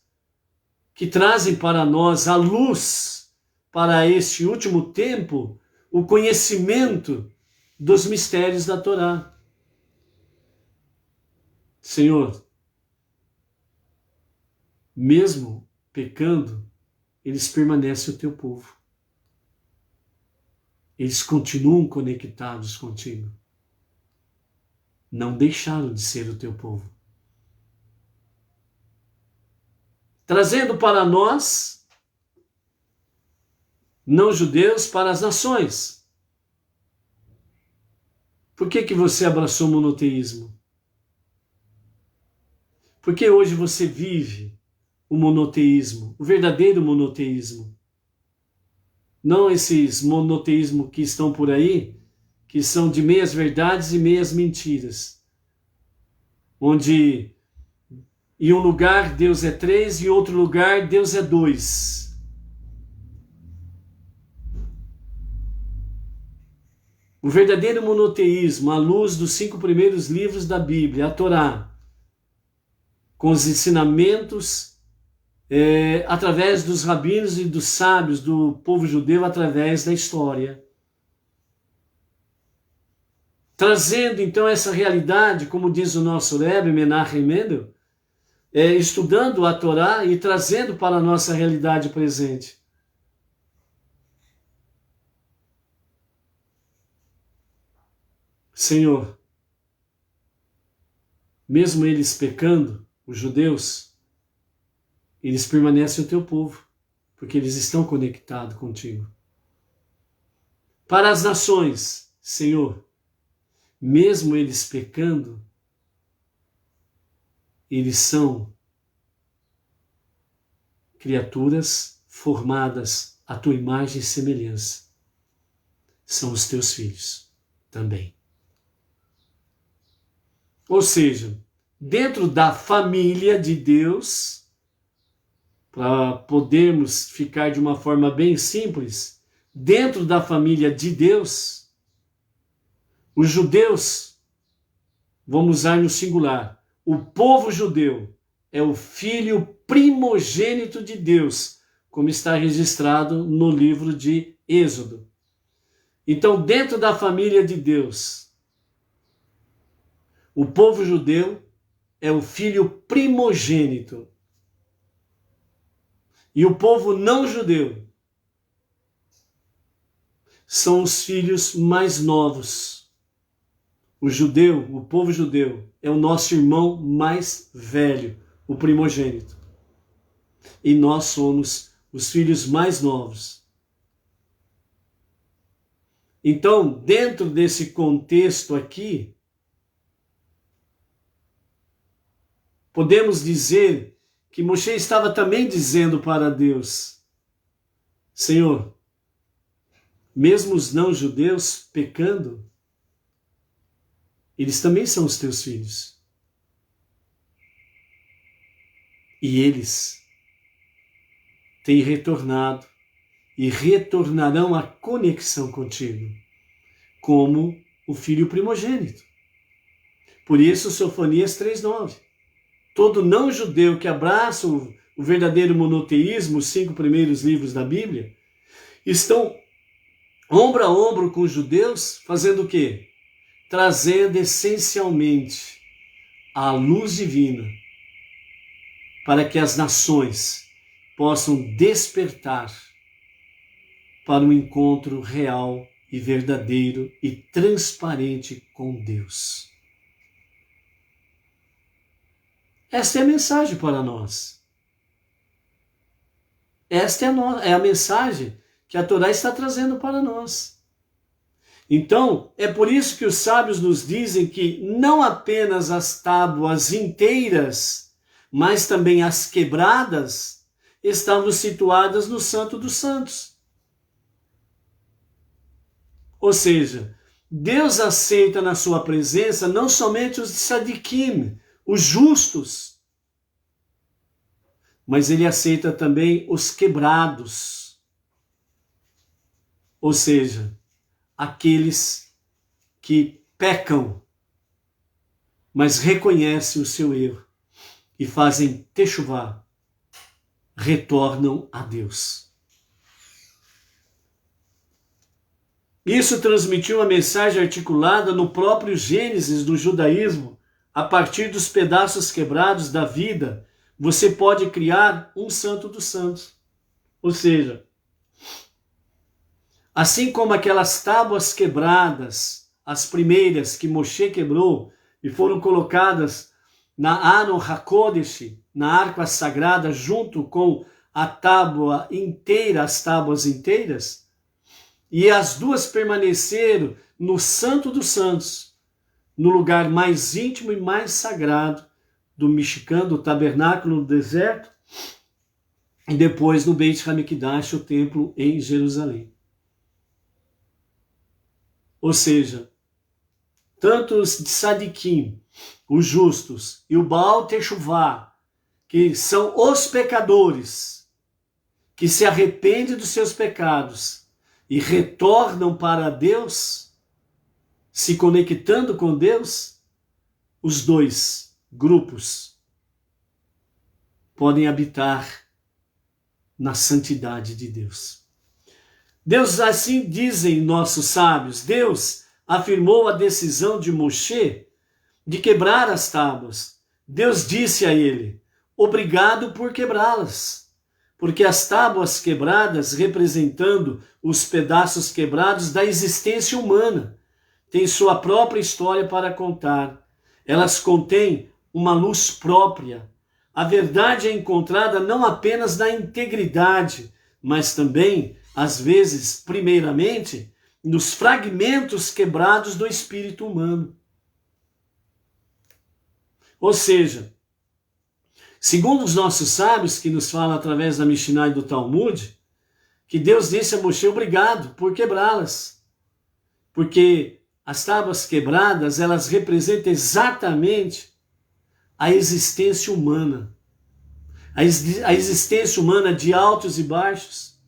que trazem para nós a luz para este último tempo, o conhecimento dos mistérios da Torá. Senhor, mesmo pecando, eles permanecem o teu povo. Eles continuam conectados contigo. Não deixaram de ser o teu povo. Trazendo para nós, não judeus, para as nações. Por que você abraçou o monoteísmo? Porque hoje você vive o monoteísmo, o verdadeiro monoteísmo. Não esses monoteísmos que estão por aí, que são de meias verdades e meias mentiras. Onde em um lugar Deus é 3, em outro lugar Deus é 2. O verdadeiro monoteísmo, à luz dos 5 primeiros livros da Bíblia, a Torá, com os ensinamentos através dos rabinos e dos sábios do povo judeu, através da história. Trazendo então essa realidade, como diz o nosso Rebbe Menachem Mendel, estudando a Torá e trazendo para a nossa realidade presente. Senhor, mesmo eles pecando, os judeus, eles permanecem o teu povo, porque eles estão conectados contigo. Para as nações, Senhor, mesmo eles pecando, eles são criaturas formadas à tua imagem e semelhança. São os teus filhos também. Ou seja, dentro da família de Deus, para podermos ficar de uma forma bem simples, dentro da família de Deus, os judeus, vamos usar no singular, o povo judeu é o filho primogênito de Deus, como está registrado no livro de Êxodo. Então, dentro da família de Deus, o povo judeu é o filho primogênito. E o povo não judeu são os filhos mais novos. O povo judeu, é o nosso irmão mais velho, o primogênito. E nós somos os filhos mais novos. Então, dentro desse contexto aqui, podemos dizer que Moshe estava também dizendo para Deus: Senhor, mesmo os não-judeus pecando, eles também são os teus filhos. E eles têm retornado e retornarão à conexão contigo, como o filho primogênito. Por isso, Sofonias 3:9. Todo não-judeu que abraça o verdadeiro monoteísmo, os 5 primeiros livros da Bíblia, estão ombro a ombro com os judeus, fazendo o quê? Trazendo essencialmente a luz divina para que as nações possam despertar para um encontro real e verdadeiro e transparente com Deus. Esta é a mensagem para nós. Esta é a mensagem que a Torá está trazendo para nós. Então, é por isso que os sábios nos dizem que não apenas as tábuas inteiras, mas também as quebradas, estavam situadas no Santo dos Santos. Ou seja, Deus aceita na sua presença não somente os tzadikim, os justos, mas ele aceita também os quebrados. Ou seja, aqueles que pecam, mas reconhecem o seu erro e fazem techuvá, retornam a Deus. Isso transmitiu uma mensagem articulada no próprio Gênesis do judaísmo. A partir dos pedaços quebrados da vida, você pode criar um santo dos santos. Ou seja, assim como aquelas tábuas quebradas, as primeiras que Moshe quebrou e foram colocadas na Aron HaKodesh, na arca sagrada, junto com a tábua inteira, as tábuas inteiras, e as duas permaneceram no Santo dos Santos, no lugar mais íntimo e mais sagrado do Mishkan, do tabernáculo no deserto, e depois no Beit HaMikdash, o templo em Jerusalém. Ou seja, tanto os tzadikim, os justos, e o Baal Teshuvá, que são os pecadores, que se arrependem dos seus pecados e retornam para Deus, se conectando com Deus, os dois grupos podem habitar na santidade de Deus. Deus, assim dizem nossos sábios, Deus afirmou a decisão de Moshe de quebrar as tábuas. Deus disse a ele, obrigado por quebrá-las, porque as tábuas quebradas, representando os pedaços quebrados da existência humana, têm sua própria história para contar. Elas contêm uma luz própria. A verdade é encontrada não apenas na integridade, mas também, às vezes, primeiramente, nos fragmentos quebrados do espírito humano. Ou seja, segundo os nossos sábios, que nos falam através da Mishnah e do Talmud, que Deus disse a Moshe, obrigado por quebrá-las. Porque as tábuas quebradas, elas representam exatamente a existência humana. A existência humana de altos e baixos.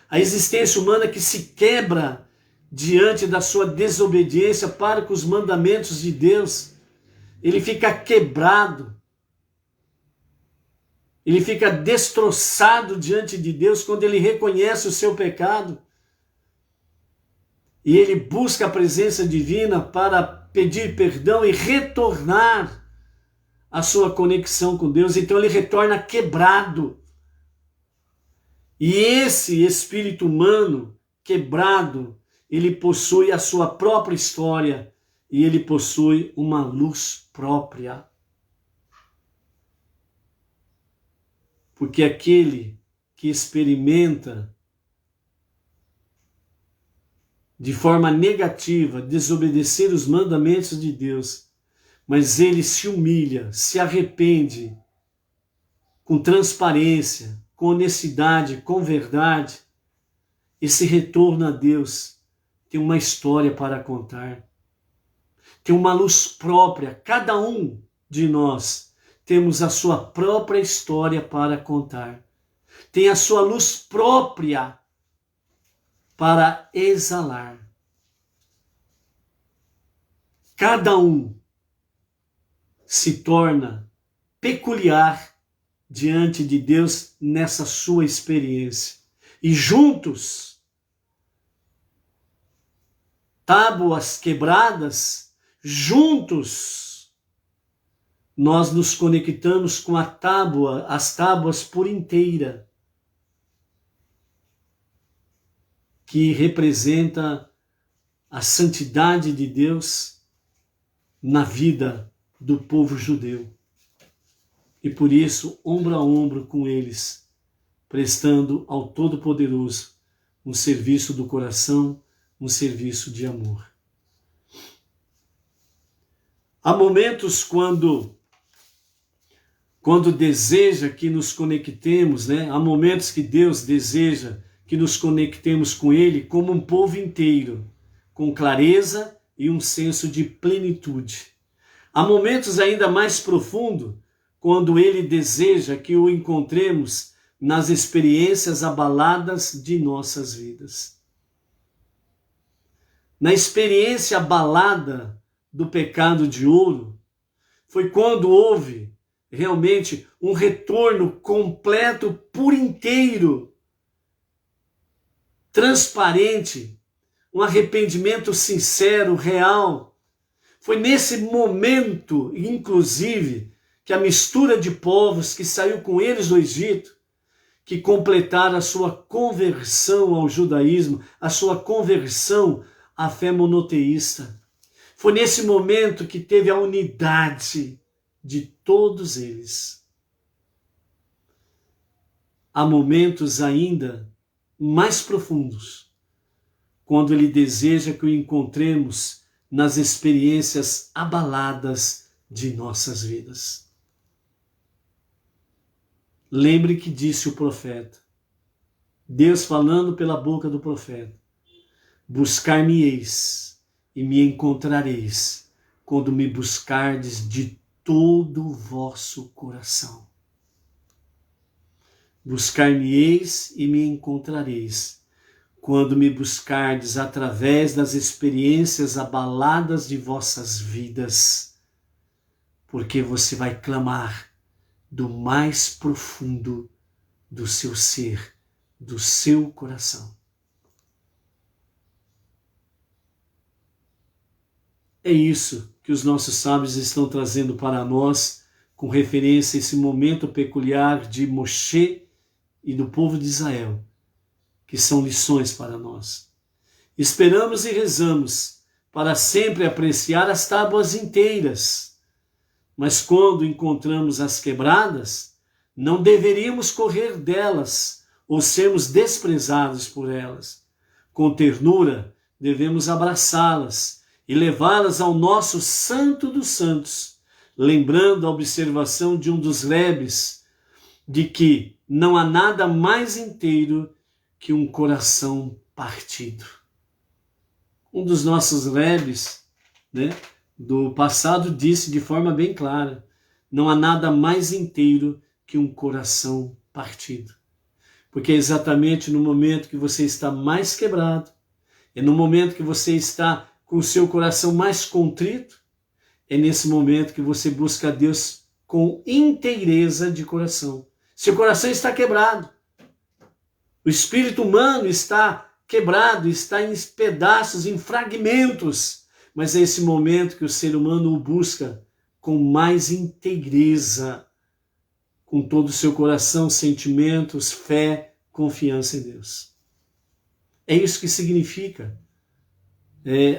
A existência humana que se quebra diante da sua desobediência para com os mandamentos de Deus. Ele fica quebrado. Ele fica destroçado diante de Deus quando ele reconhece o seu pecado. E ele busca a presença divina para pedir perdão e retornar a sua conexão com Deus. Então ele retorna quebrado. E esse espírito humano quebrado, ele possui a sua própria história e ele possui uma luz própria. Porque aquele que experimenta de forma negativa desobedecer os mandamentos de Deus, mas ele se humilha, se arrepende com transparência, com honestidade, com verdade, esse retorno a Deus tem uma história para contar. Tem uma luz própria. Cada um de nós temos a sua própria história para contar. Tem a sua luz própria para exalar. Cada um se torna peculiar diante de Deus nessa sua experiência. E juntos, tábuas quebradas, juntos, nós nos conectamos com as tábuas por inteira, que representa a santidade de Deus na vida do povo judeu. E por isso, ombro a ombro com eles, prestando ao Todo-Poderoso um serviço do coração, um serviço de amor. Há momentos quando deseja que nos conectemos, né? Há momentos que Deus deseja que nos conectemos com Ele como um povo inteiro, com clareza e um senso de plenitude. Há momentos ainda mais profundos, quando Ele deseja que o encontremos nas experiências abaladas de nossas vidas. Na experiência abalada do pecado de ouro, foi quando houve realmente um retorno completo, por inteiro, transparente, um arrependimento sincero, real. Foi nesse momento, inclusive, que a mistura de povos que saiu com eles do Egito, que completaram a sua conversão ao judaísmo, a sua conversão à fé monoteísta. Foi nesse momento que teve a unidade de todos eles. Há momentos ainda mais profundos, quando Ele deseja que o encontremos nas experiências abaladas de nossas vidas. Lembre que disse o profeta, Deus falando pela boca do profeta: buscar-me-eis e me encontrareis, quando me buscardes de todo o vosso coração. Buscar-me-eis e me encontrareis, quando me buscardes através das experiências abaladas de vossas vidas, porque você vai clamar do mais profundo do seu ser, do seu coração. É isso que os nossos sábios estão trazendo para nós, com referência a esse momento peculiar de Moshe e do povo de Israel, que são lições para nós. Esperamos e rezamos para sempre apreciar as tábuas inteiras, mas quando encontramos as quebradas, não deveríamos correr delas ou sermos desprezados por elas. Com ternura, devemos abraçá-las e levá-las ao nosso Santo dos Santos, lembrando a observação de um dos rebes, de que não há nada mais inteiro que um coração partido. Um dos nossos rebes, né, do passado disse de forma bem clara: não há nada mais inteiro que um coração partido. Porque é exatamente no momento que você está mais quebrado, é no momento que você está com o seu coração mais contrito, é nesse momento que você busca a Deus com inteireza de coração. Seu coração está quebrado. O espírito humano está quebrado, está em pedaços, em fragmentos. Mas é esse momento que o ser humano o busca com mais inteireza, com todo o seu coração, sentimentos, fé, confiança em Deus. É isso que significa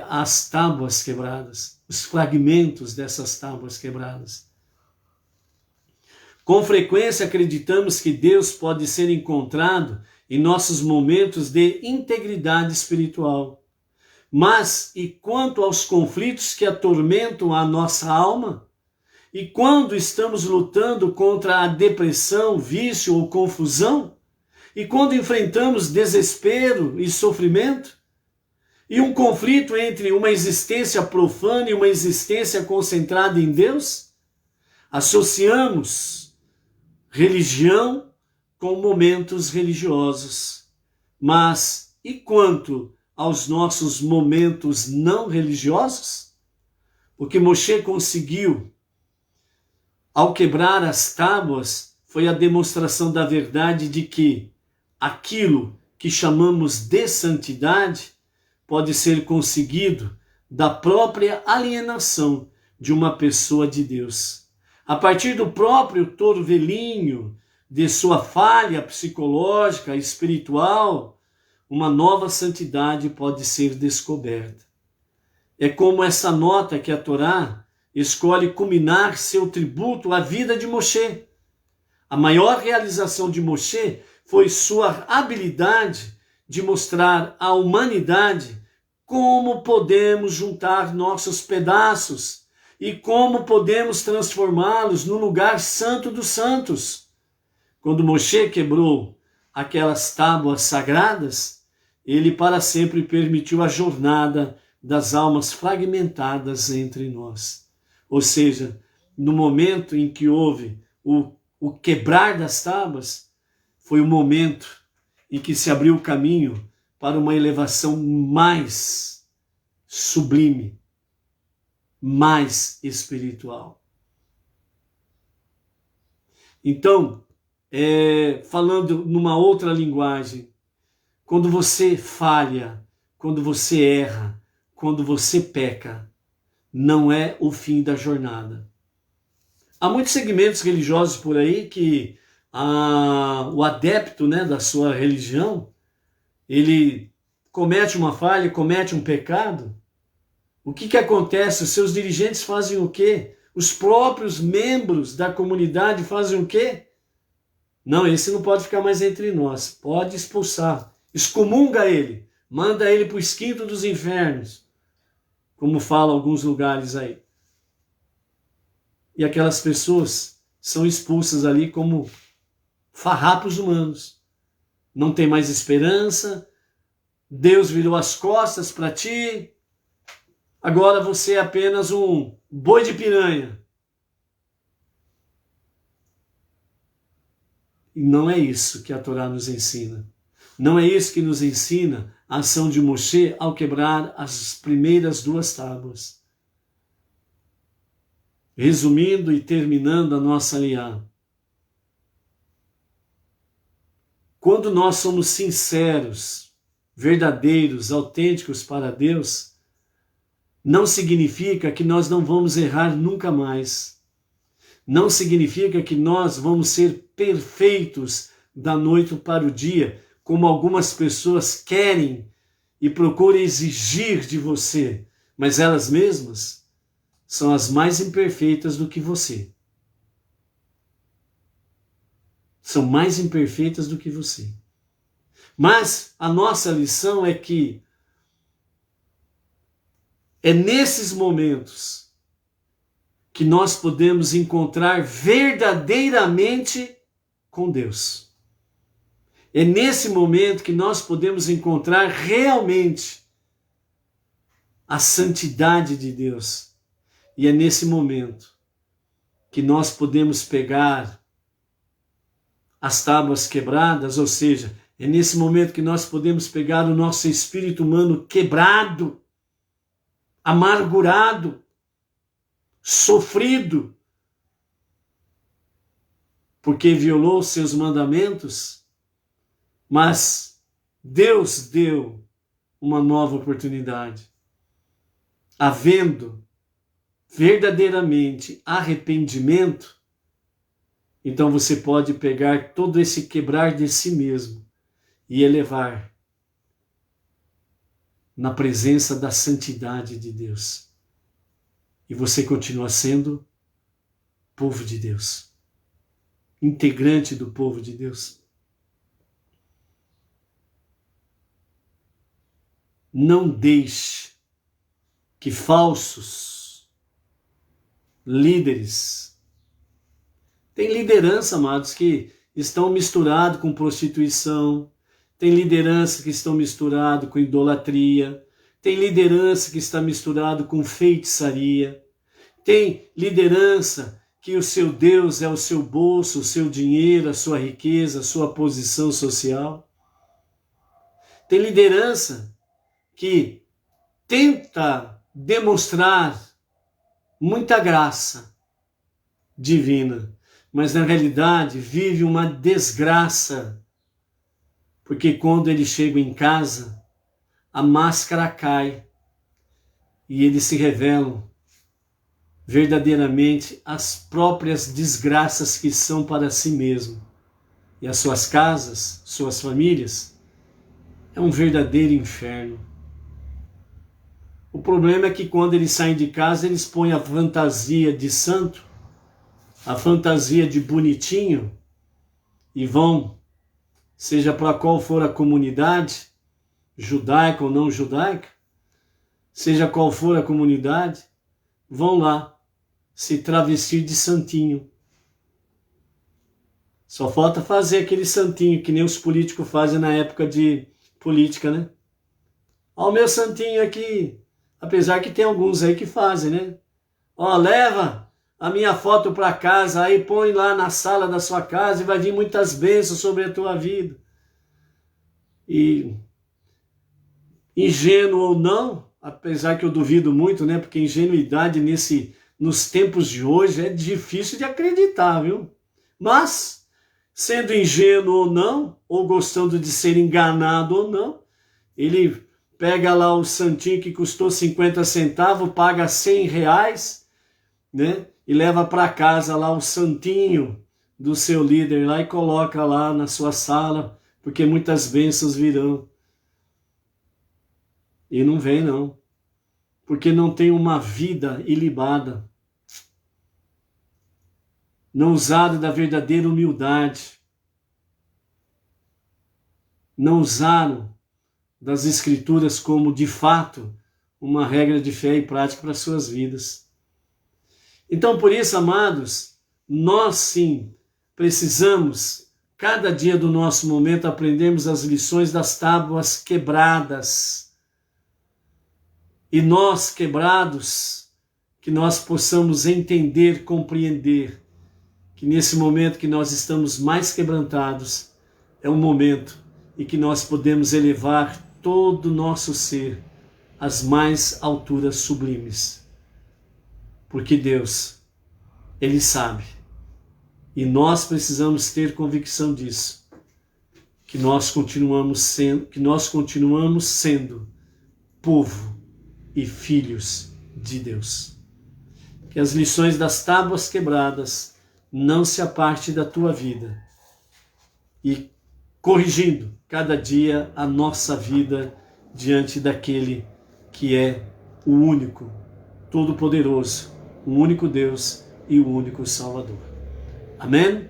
as tábuas quebradas, os fragmentos dessas tábuas quebradas. Com frequência acreditamos que Deus pode ser encontrado em nossos momentos de integridade espiritual. Mas e quanto aos conflitos que atormentam a nossa alma? E quando estamos lutando contra a depressão, vício ou confusão? E quando enfrentamos desespero e sofrimento? E um conflito entre uma existência profana e uma existência concentrada em Deus? Associamos religião com momentos religiosos. Mas e quanto aos nossos momentos não religiosos? O que Moshe conseguiu ao quebrar as tábuas foi a demonstração da verdade de que aquilo que chamamos de santidade pode ser conseguido da própria alienação de uma pessoa de Deus. A partir do próprio torvelinho de sua falha psicológica, espiritual, uma nova santidade pode ser descoberta. É como essa nota que a Torá escolhe culminar seu tributo à vida de Moshe. A maior realização de Moshe foi sua habilidade de mostrar à humanidade como podemos juntar nossos pedaços e como podemos transformá-los no lugar santo dos santos. Quando Moshe quebrou aquelas tábuas sagradas, ele para sempre permitiu a jornada das almas fragmentadas entre nós. Ou seja, no momento em que houve o quebrar das tábuas, foi o momento em que se abriu o caminho para uma elevação mais sublime, mais espiritual. Então, falando numa outra linguagem, quando você falha, quando você erra, quando você peca, não é o fim da jornada. Há muitos segmentos religiosos por aí que o adepto, né, da sua religião, ele comete uma falha, comete um pecado. O que acontece? Os seus dirigentes fazem o quê? Os próprios membros da comunidade fazem o quê? Não, esse não pode ficar mais entre nós. Pode expulsar. Excomunga ele. Manda ele para o esquinto dos infernos. Como falam alguns lugares aí. E aquelas pessoas são expulsas ali como farrapos humanos. Não tem mais esperança. Deus virou as costas para ti. Agora você é apenas um boi de piranha. E não é isso que a Torá nos ensina. Não é isso que nos ensina a ação de Moshe ao quebrar as primeiras 2 tábuas. Resumindo e terminando a nossa aliá. Quando nós somos sinceros, verdadeiros, autênticos para Deus, não significa que nós não vamos errar nunca mais. Não significa que nós vamos ser perfeitos da noite para o dia, como algumas pessoas querem e procuram exigir de você, mas elas mesmas são as mais imperfeitas do que você. São mais imperfeitas do que você. Mas a nossa lição é que é nesses momentos que nós podemos encontrar verdadeiramente com Deus. É nesse momento que nós podemos encontrar realmente a santidade de Deus. E é nesse momento que nós podemos pegar as tábuas quebradas, ou seja, é nesse momento que nós podemos pegar o nosso espírito humano quebrado, amargurado, sofrido, porque violou os seus mandamentos, mas Deus deu uma nova oportunidade. Havendo verdadeiramente arrependimento, então você pode pegar todo esse quebrar de si mesmo e elevar na presença da santidade de Deus. E você continua sendo povo de Deus, integrante do povo de Deus. Não deixe que falsos líderes, tem liderança, amados, que estão misturados com prostituição, tem liderança que estão misturados com idolatria, tem liderança que está misturado com feitiçaria, tem liderança que o seu Deus é o seu bolso, o seu dinheiro, a sua riqueza, a sua posição social. Tem liderança que tenta demonstrar muita graça divina, mas na realidade vive uma desgraça, porque quando ele chega em casa, a máscara cai e eles se revelam verdadeiramente as próprias desgraças que são para si mesmo. E as suas casas, suas famílias, é um verdadeiro inferno. O problema é que quando eles saem de casa, eles põem a fantasia de santo, a fantasia de bonitinho, e vão, seja para qual for a comunidade, judaica ou não judaica, seja qual for a comunidade, vão lá se travestir de santinho. Só falta fazer aquele santinho que nem os políticos fazem na época de política, né? Ó o meu santinho aqui. Apesar que tem alguns aí que fazem, né? Ó, leva a minha foto para casa, aí põe lá na sala da sua casa e vai vir muitas bênçãos sobre a tua vida. E ingênuo ou não, apesar que eu duvido muito, né? Porque ingenuidade nos tempos de hoje é difícil de acreditar, viu? Mas, sendo ingênuo ou não, ou gostando de ser enganado ou não, ele pega lá o santinho que custou 50 centavos, paga R$100, né? E leva para casa lá o santinho do seu líder lá e coloca lá na sua sala, porque muitas bênçãos virão. E não vem não, porque não tem uma vida ilibada, não usaram da verdadeira humildade, não usaram das Escrituras como, de fato, uma regra de fé e prática para as suas vidas. Então, por isso, amados, nós sim precisamos, cada dia do nosso momento, aprendermos as lições das tábuas quebradas. E nós, quebrados, que nós possamos entender, compreender, que nesse momento que nós estamos mais quebrantados, é um momento em que nós podemos elevar todo o nosso ser às mais alturas sublimes. Porque Deus, Ele sabe, e nós precisamos ter convicção disso, que nós continuamos sendo povo e filhos de Deus. Que as lições das tábuas quebradas não se apartem da tua vida, e corrigindo cada dia a nossa vida diante daquele que é o único, todo-poderoso, o único Deus e o único Salvador. Amém?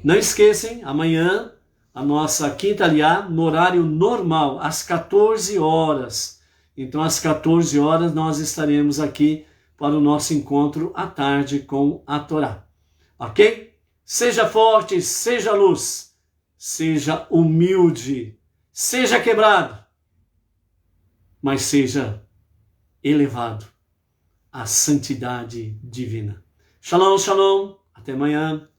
Não esqueçam, amanhã, a nossa quinta aliá, no horário normal, às 14 horas. Então, às 14 horas, nós estaremos aqui para o nosso encontro à tarde com a Torá. Ok? Seja forte, seja luz, seja humilde, seja quebrado, mas seja elevado à santidade divina. Shalom, shalom. Até amanhã.